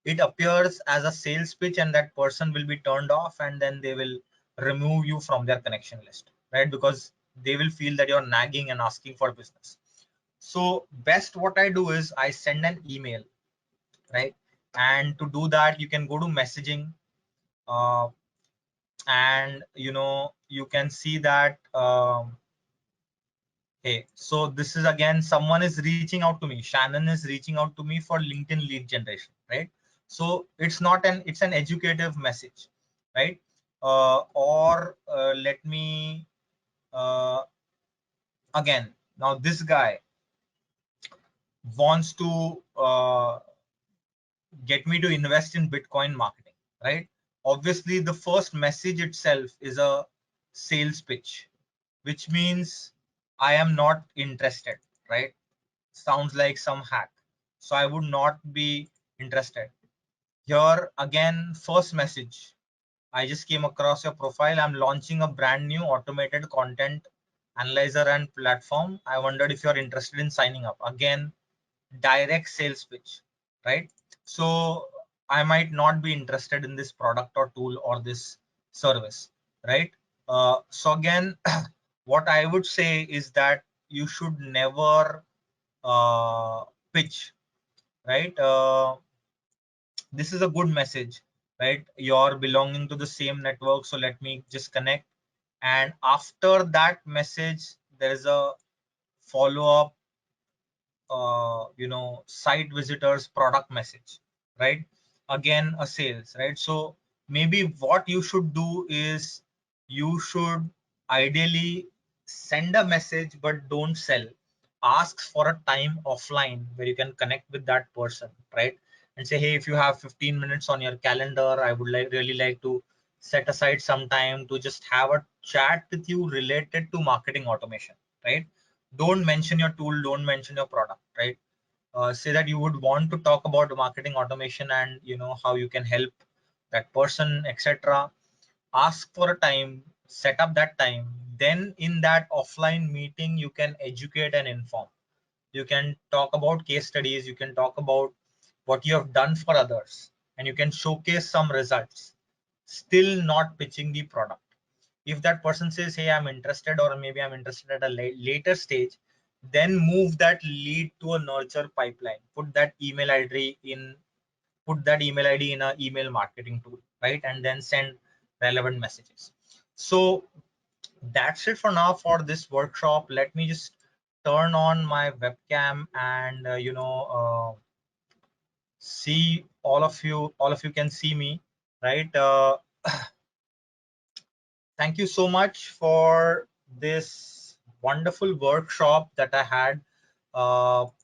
It appears as a sales pitch and that person will be turned off, and then they will remove you from their connection list, right? Because they will feel that you're nagging and asking for business. So best what I do is I send an email, right? And to do that, you can go to messaging, uh, and you can see that, hey, so this is again, someone is reaching out to me. Shannon is reaching out to me for LinkedIn lead generation, right? So it's not an, it's an educative message, right? Or let me again, now this guy wants to get me to invest in Bitcoin marketing, right? Obviously, the first message itself is a sales pitch, which means I am not interested, right? Sounds like some hack. So I would not be interested. Here again, first message. I just came across your profile. I'm launching a brand new automated content analyzer and platform. I wondered if you're interested in signing up. Again, direct sales pitch, right? So I might not be interested in this product or tool or this service, right? So again, what I would say is that you should never pitch, right? This is a good message, right? You're belonging to the same network, so let me just connect. And after that message, there's a follow up, site visitors product message, right? Again, a sales, right? So maybe what you should do is you should ideally send a message but don't sell. Ask for a time offline where you can connect with that person, right? And say, hey, if you have 15 minutes on your calendar, I would really like to set aside some time to just have a chat with you related to marketing automation, right? Don't mention your tool, don't mention your product, right? Say that you would want to talk about marketing automation and how you can help that person, etc. Ask for a time, set up that time. Then in that offline meeting, you can educate and inform. You can talk about case studies, you can talk about what you have done for others, and you can showcase some results, still not pitching the product. If that person says, hey, I'm interested, or maybe I'm interested at a later stage, then move that lead to a nurture pipeline. Put that email id in a email marketing tool, right? And then send relevant messages. So that's it for now for this workshop. Let me just turn on my webcam and see all of you can see me, right? Thank you so much for this wonderful workshop that I had.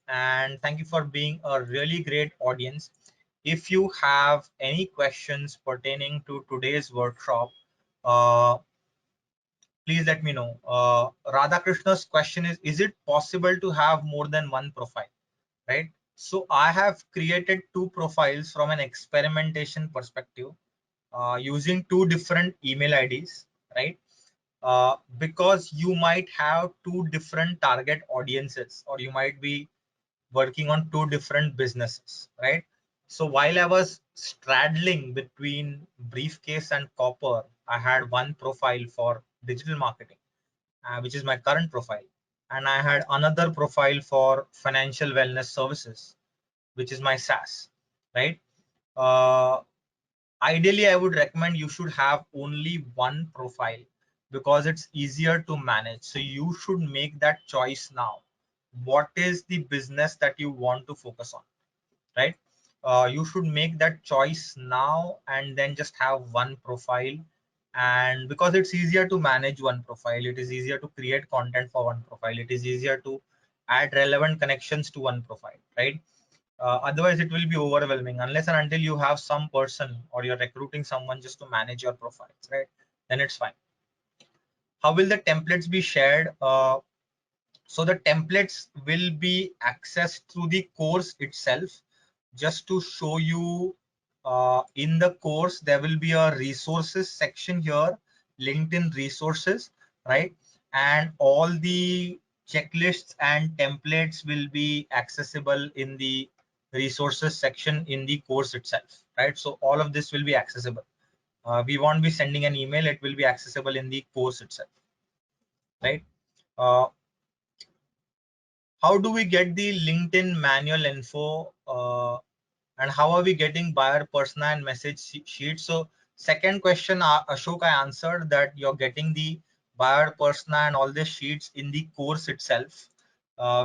And thank you for being a really great audience. If you have any questions pertaining to today's workshop, uh, please let me know. Radhakrishna's question is it possible to have more than one profile, right? So I have created two profiles from an experimentation perspective, using two different email IDs, right? Because you might have two different target audiences, or you might be working on two different businesses, right? So while I was straddling between briefcase and copper, I had one profile for digital marketing, which is my current profile, and I had another profile for financial wellness services, which is my SaaS, right? Uh, Ideally, I would recommend you should have only one profile because it's easier to manage. So you should make that choice now. What is the business that you want to focus on, right? You should make that choice now and then just have one profile. And because it's easier to manage one profile, it is easier to create content for one profile, it is easier to add relevant connections to one profile, right? Otherwise it will be overwhelming unless and until you have some person or you're recruiting someone just to manage your profiles, right? Then it's fine. How will the templates be shared? So the templates will be accessed through the course itself. Just to show you, in the course there will be a resources section here, LinkedIn resources, right? And all the checklists and templates will be accessible in the resources section in the course itself, right? So all of this will be accessible. We won't be sending an email, it will be accessible in the course itself, right? uh, how do we get the LinkedIn manual info, and how are we getting buyer persona and message sheet? So second question, Ashok, I answered that you're getting the buyer persona and all the sheets in the course itself,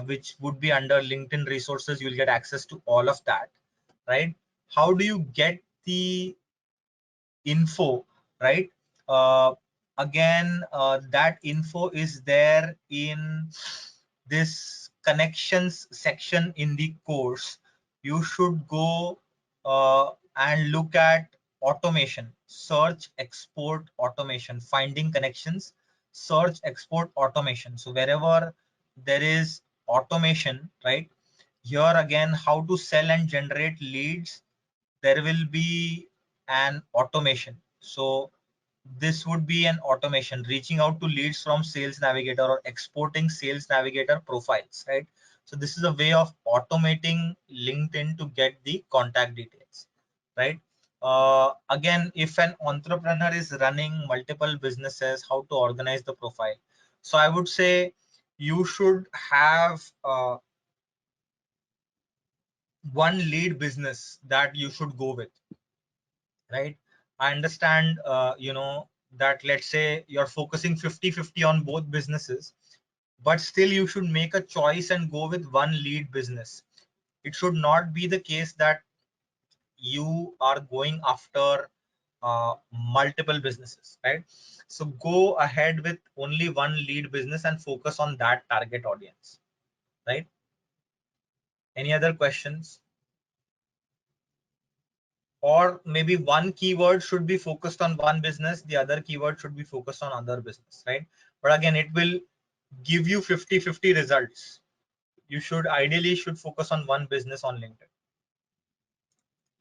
which would be under LinkedIn resources. You'll get access to all of that, right? How do you get the info, right? uh, Again, that info is there in this connections section in the course. You should go and look at automation, search export automation, finding connections, search export automation. So wherever there is automation, right, here again, how to sell and generate leads, there will be an automation. So this would be an automation reaching out to leads from sales navigator or exporting sales navigator profiles, right? So this is a way of automating LinkedIn to get the contact details, right? Again, if an entrepreneur is running multiple businesses, how to organize the profile? So I would say you should have one lead business that you should go with, right? I understand, that let's say you're focusing 50-50 on both businesses, but still you should make a choice and go with one lead business. It should not be the case that you are going after multiple businesses, right? So go ahead with only one lead business and focus on that target audience, right? Any other questions? Or maybe one keyword should be focused on one business, the other keyword should be focused on other business, right? But again, it will give you 50-50 results. You should ideally should focus on one business on LinkedIn.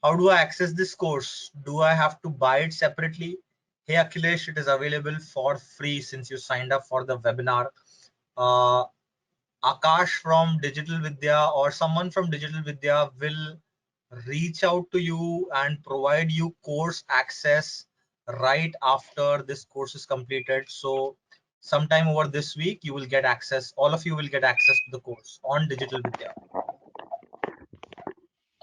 How do I access this course? Do I have to buy it separately? Hey Akhilesh, it is available for free since you signed up for the webinar. uh, Akash from Digital Vidya or someone from Digital Vidya will reach out to you and provide you course access right after this course is completed. So sometime over this week, you will get access. All of you will get access to the course on Digital Vidya.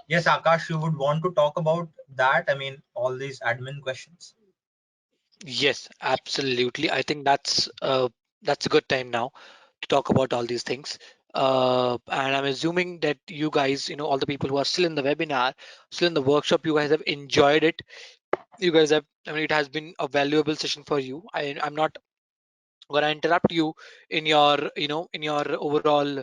Yes, Akash, you would want to talk about that. I mean, all these admin questions. Yes, absolutely. I think that's a good time now to talk about all these things. And I'm assuming that you guys, all the people who are still in the webinar, still in the workshop, you guys have enjoyed it. You guys have, I mean, it has been a valuable session for you. I'm not gonna interrupt you in your in your overall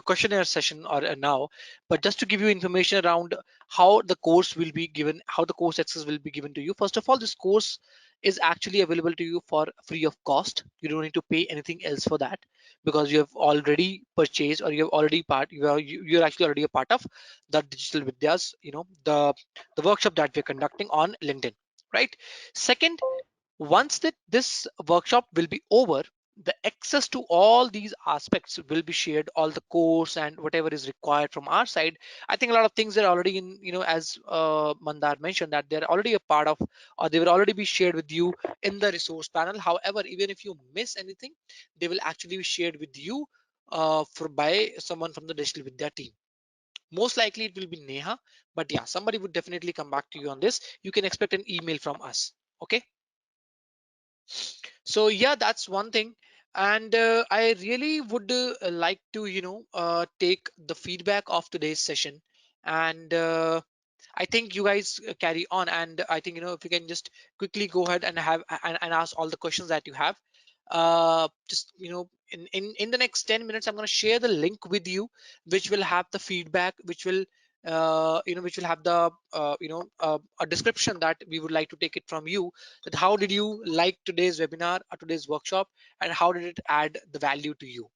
questionnaire session or now, but just to give you information around how the course will be given, how the course access will be given to you. First of all, this course is actually available to you for free of cost. You don't need to pay anything else for that, because you have already purchased, or you have already part you are you're actually already a part of the Digital Vidyas, the workshop that we're conducting on LinkedIn, right? Second, once that this workshop will be over, the access to all these aspects will be shared, all the course and whatever is required from our side. I think a lot of things are already in, as Mandar mentioned, that they're already a part of, or they will already be shared with you in the resource panel. However, even if you miss anything, they will actually be shared with you by someone from the Digital Vidya team. Most likely it will be Neha, but yeah, somebody would definitely come back to you on this. You can expect an email from us. Okay. So yeah, that's one thing. And I really would like to take the feedback of today's session. And I think you guys carry on, and I think if you can just quickly go ahead and have and ask all the questions that you have. just in the next 10 minutes, I'm going to share the link with you, which will have the feedback, which will which will have the a description that we would like to take it from you, that how did you like today's webinar or today's workshop, and how did it add the value to you.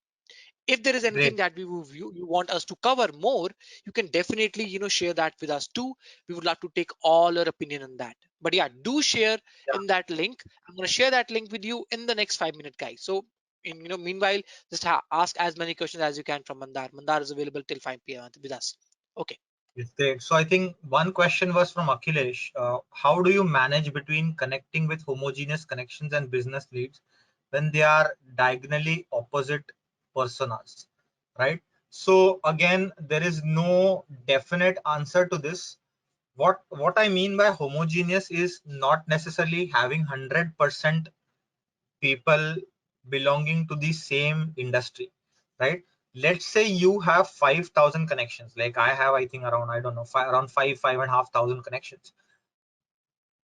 If there is anything Great. that you want us to cover more, you can definitely share that with us too. We would love to take all your opinion on that. But yeah, do share Yeah. in that link. I'm going to share that link with you in the next 5 minute, guys. So in meanwhile, just ask as many questions as you can from Mandar is available till 5 p.m. with us. Okay. Yes, great. So I think one question was from Akhilesh. How do you manage between connecting with homogeneous connections and business leads when they are diagonally opposite personas, right? So again, there is no definite answer to this. What I mean by homogeneous is not necessarily having 100% people belonging to the same industry, right? Let's say you have 5,000 connections, like I have, I think around, I don't know, around 5,500 connections.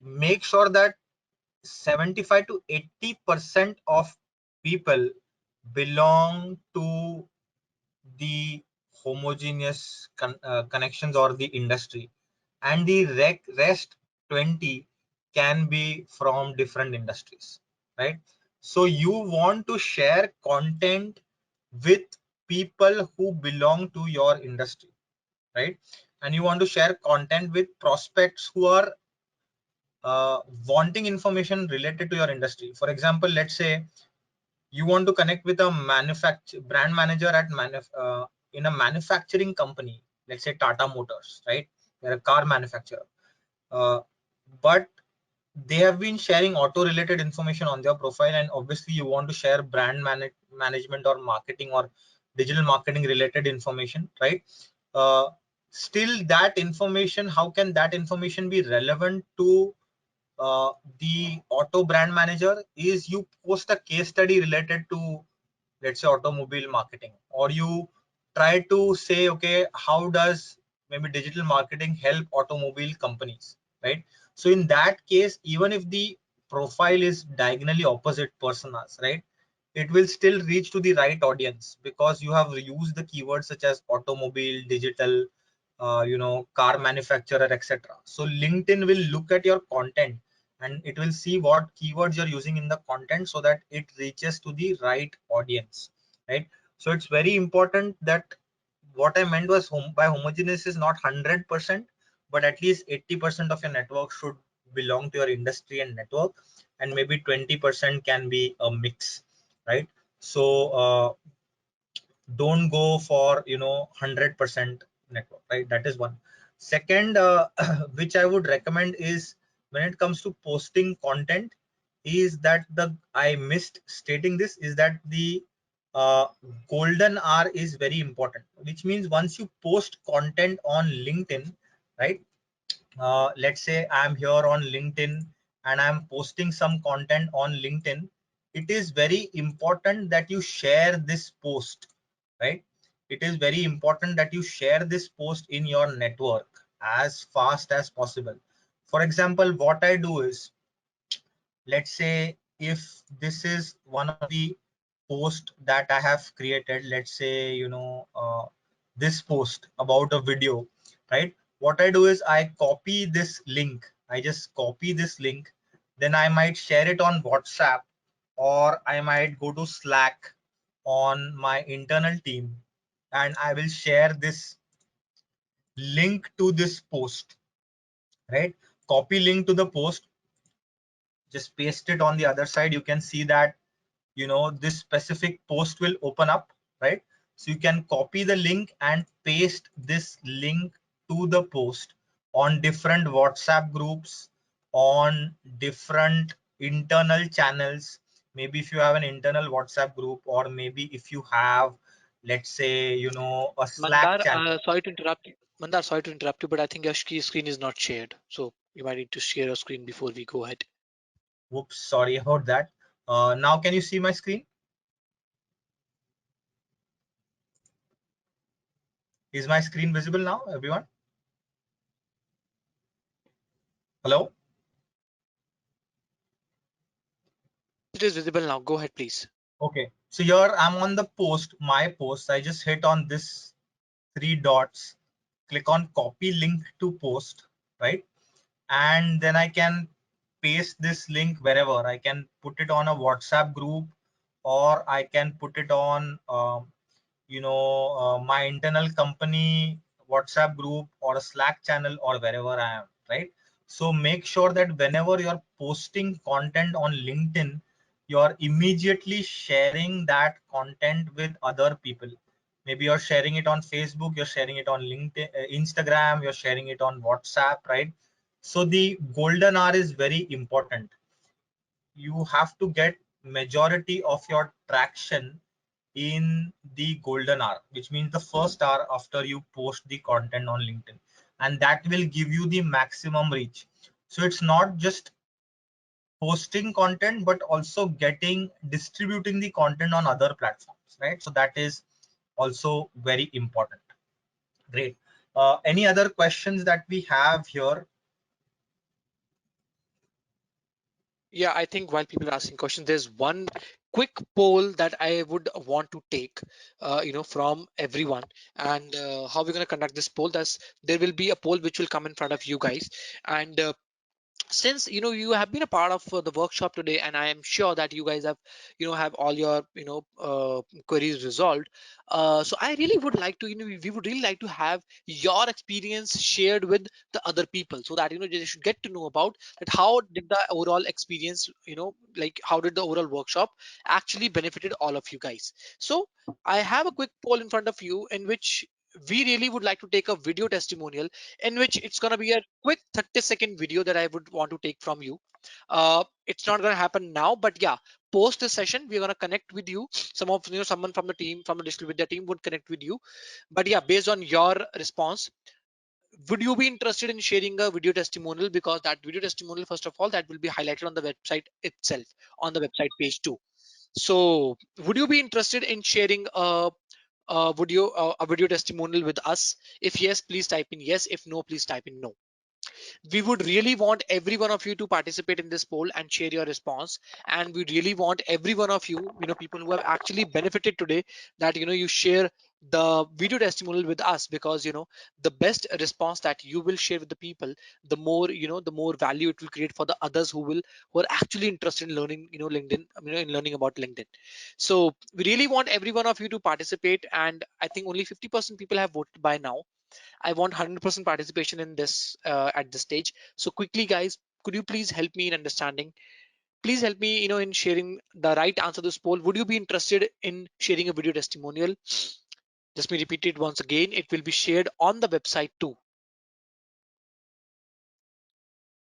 Make sure that 75 to 80% of people belong to the homogeneous connections or the industry, and the rest 20 can be from different industries, right? So you want to share content with people who belong to your industry, right? And you want to share content with prospects who are wanting information related to your industry. For example, let's say you want to connect with a manufacture brand manager at in a manufacturing company, let's say Tata Motors, right? They're a car manufacturer, uh, but they have been sharing auto related information on their profile, and obviously you want to share management or marketing or digital marketing related information, right? uh, Still, that information, how can that information be relevant to uh, the auto brand manager? Is you post a case study related to, let's say, automobile marketing, or you try to say, okay, how does maybe digital marketing help automobile companies, right? So in that case, even if the profile is diagonally opposite personas, right, it will still reach to the right audience because you have used the keywords such as automobile, digital, car manufacturer, etc. So LinkedIn will look at your content and it will see what keywords you're using in the content so that it reaches to the right audience, right? So it's very important that what I meant was by homogeneous is not 100%, but at least 80% of your network should belong to your industry and network, and maybe 20% can be a mix, right? So don't go for 100% network, right? That is one. Second, which I would recommend is, when it comes to posting content, is that the I missed stating this, is that the uh, golden hour is very important, which means once you post content on LinkedIn, right? Let's say I'm here on LinkedIn and I'm posting some content on LinkedIn. It is very important that you share this post, right? It is very important that you share this post in your network as fast as possible. For example, what I do is, let's say if this is one of the post that I have created, let's say this post about a video, right? What I do is I copy this link, I just copy this link, then I might share it on WhatsApp, or I might go to Slack on my internal team, and I will share this link to this post, right? Copy link to the post, just paste it on the other side. You can see that this specific post will open up, right? So you can copy the link and paste this link to the post on different WhatsApp groups, on different internal channels. Maybe if you have an internal WhatsApp group, or maybe if you have, let's say, a Slack Mandar, channel. sorry to interrupt you. Mandar, sorry to interrupt you, but I think your screen is not shared. So you might need to share your screen before we go ahead. Whoops, sorry about that. Now can you see my screen? Is my screen visible now, everyone? Hello? it is visible now. Go ahead, please. Okay, so here I'm on the post, my post. I just hit on this three dots, click on copy link to post, right? And then I can paste this link wherever. I can put it on a WhatsApp group, or I can put it on my internal company WhatsApp group or a Slack channel or wherever I am, right? So make sure that whenever you're posting content on LinkedIn, you're immediately sharing that content with other people. Maybe you're sharing it on Facebook, you're sharing it on LinkedIn, Instagram, you're sharing it on WhatsApp, right? So the golden hour is very important. You have to get majority of your traction in the golden hour, which means the first hour after you post the content on LinkedIn, and that will give you the maximum reach. So it's not just posting content, but also distributing the content on other platforms, right? So that is also very important. Great. Any other questions that we have here? Yeah, I think while people are asking questions, there's one quick poll that I would want to take, from everyone. And how we're going to conduct this poll? That's There will be a poll which will come in front of you guys, and since you have been a part of the workshop today, and I am sure that you guys have have all your queries resolved. So I really would like to we would really like to have your experience shared with the other people, so that they should get to know about that how did the overall experience, like how did the overall workshop actually benefited all of you guys. So I have a quick poll in front of you in which we really would like to take a video testimonial, in which it's going to be a quick 30-second video that I would want to take from you. It's not going to happen now, but yeah, post this session, we're going to connect with you. Someone from the team, from the Digital Vidya team, would connect with you. But yeah, based on your response, would you be interested in sharing a video testimonial? Because that video testimonial, first of all, that will be highlighted on the website itself, on the website page too. So, would you be interested in sharing a video testimonial with us? If yes, please type in yes. If no, please type in no. We would really want every one of you to participate in this poll and share your response. And we really want every one of you, people who have actually benefited today, that you share the video testimonial with us, because the best response that you will share with the people, the more the more value it will create for the others who are actually interested in learning LinkedIn, in learning about LinkedIn. So we really want every one of you to participate, and I think only 50% people have voted by now. I want 100% participation in this at this stage. So quickly, guys, could you please help me in understanding? Please help me, in sharing the right answer to this poll. Would you be interested in sharing a video testimonial? Just me repeat it once again. It will be shared on the website too.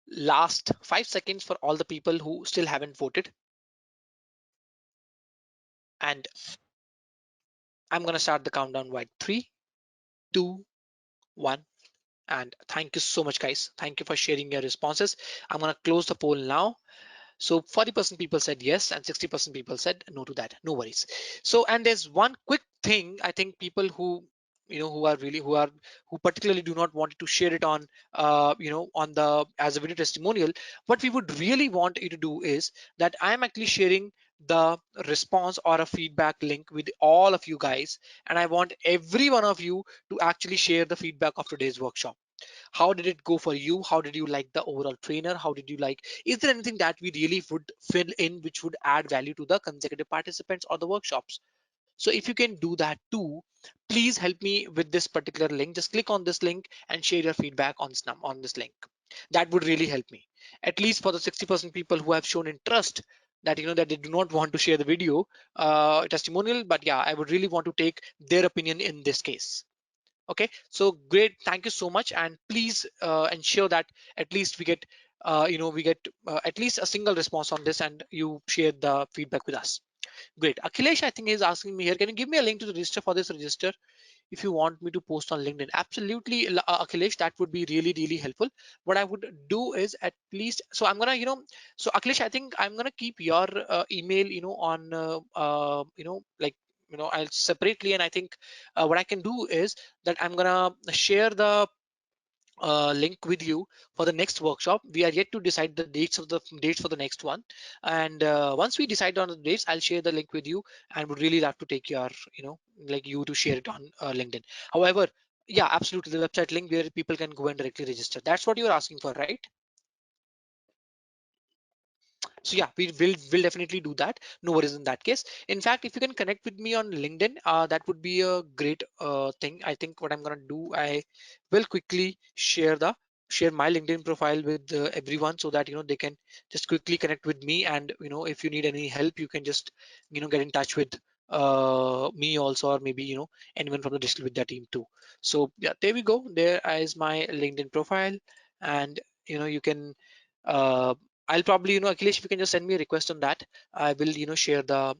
Last 5 seconds for all the people who still haven't voted. And I'm gonna start the countdown right. 3, 2, 1. And thank you so much, guys. Thank you for sharing your responses. I'm gonna close the poll now. So 40% people said yes, and 60% people said no to that. No worries. So, and there's one quick thing, I think people who who particularly do not want to share it on on the as a video testimonial. What we would really want you to do is that I am actually sharing the response or a feedback link with all of you guys, and I want every one of you to actually share the feedback of today's workshop. How did it go for you? How did you like the overall trainer? How did you like? Is there anything that we really would fill in which would add value to the consecutive participants or the workshops? So if you can do that too, please help me with this particular link. Just click on this link and share your feedback on this link. That would really help me. At least for the 60% people who have shown interest, that that they do not want to share the video testimonial, but yeah, I would really want to take their opinion in this case. Okay, so great, thank you so much, and please ensure that at least we get at least a single response on this, and you share the feedback with us. Great. Akhilesh, I think he's asking me here, can you give me a link to the register for this register if you want me to post on LinkedIn? Absolutely, Akhilesh, that would be really, really helpful. What I would do is, at least, so I'm gonna, so Akhilesh, I think I'm gonna keep your email, on, like, I'll separately, and I think what I can do is that I'm gonna share the link with you for the next workshop. We are yet to decide the dates for the next one, and once we decide on the dates, I'll share the link with you, and would really love to take your, like you to share it on LinkedIn. However, yeah, absolutely, the website link where people can go and directly register. That's what you're asking for, right? So yeah, will definitely do that. No worries in that case. In fact, if you can connect with me on LinkedIn, that would be a great thing. I think what I'm gonna do, I will quickly share my LinkedIn profile with everyone, so that they can just quickly connect with me. And if you need any help, you can just get in touch with me also, or maybe anyone from the digital Vidya team too. So yeah, there we go. There is my LinkedIn profile, and you can uh, I'll probably, Akhilesh, if you can just send me a request on that, I will, share the,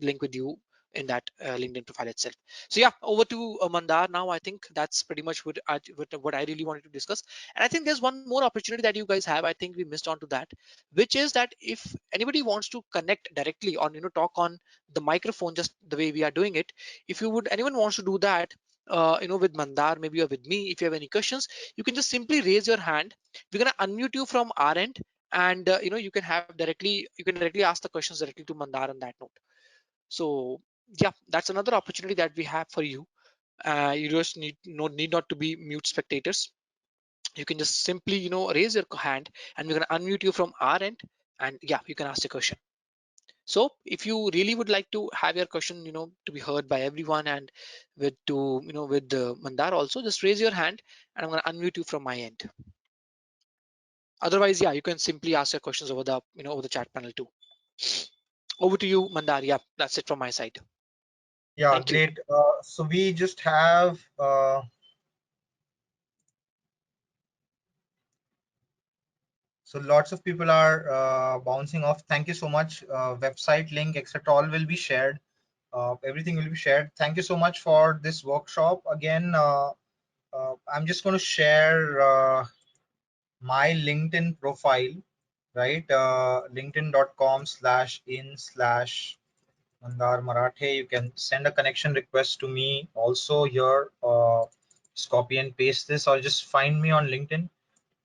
link with you in that LinkedIn profile itself. So yeah, over to Mandar now. I think that's pretty much what I really wanted to discuss. And I think there's one more opportunity that you guys have. I think we missed on to that, which is that if anybody wants to connect directly on, talk on the microphone, just the way we are doing it, if you would, anyone wants to do that, with Mandar, maybe, or with me, if you have any questions, you can just simply raise your hand. We're gonna unmute you from our end, and you can directly ask the questions directly to Mandar on that note. So yeah, that's another opportunity that we have for you. You just need not to be mute spectators. You can just simply raise your hand, and we're going to unmute you from our end, and yeah, you can ask the question. So if you really would like to have your question to be heard by everyone, and with Mandar also, just raise your hand, and I'm going to unmute you from my end. Otherwise, yeah, you can simply ask your questions over the over the chat panel too. Over to you, Mandar. Yeah, that's it from my side. Yeah, Thank you. great. So we just have so lots of people are bouncing off. Thank you so much. Website link, etc. All will be shared. Everything will be shared. Thank you so much for this workshop. Again, I'm just going to share my LinkedIn profile, right? LinkedIn.com/in/. Mandar Marathe. You can send a connection request to me also here. Just copy and paste this, or just find me on LinkedIn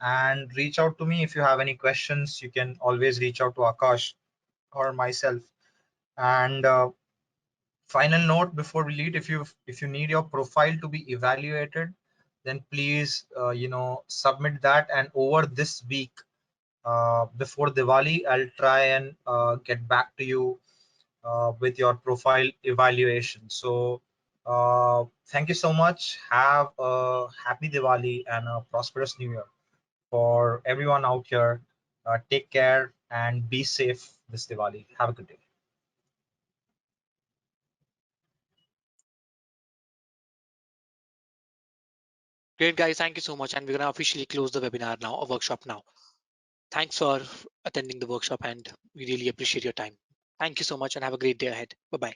and reach out to me if you have any questions. You can always reach out to Akash or myself. And final note before we leave: if you need your profile to be evaluated, then please submit that. And over this week, before Diwali, I'll try and get back to you with your profile evaluation. So thank you so much. Have a happy Diwali and a prosperous New Year for everyone out here. Take care and be safe this Diwali. Have a good day. Great, guys. Thank you so much. And we're going to officially close the webinar now, a workshop now. Thanks for attending the workshop, and we really appreciate your time. Thank you so much, and have a great day ahead. Bye bye.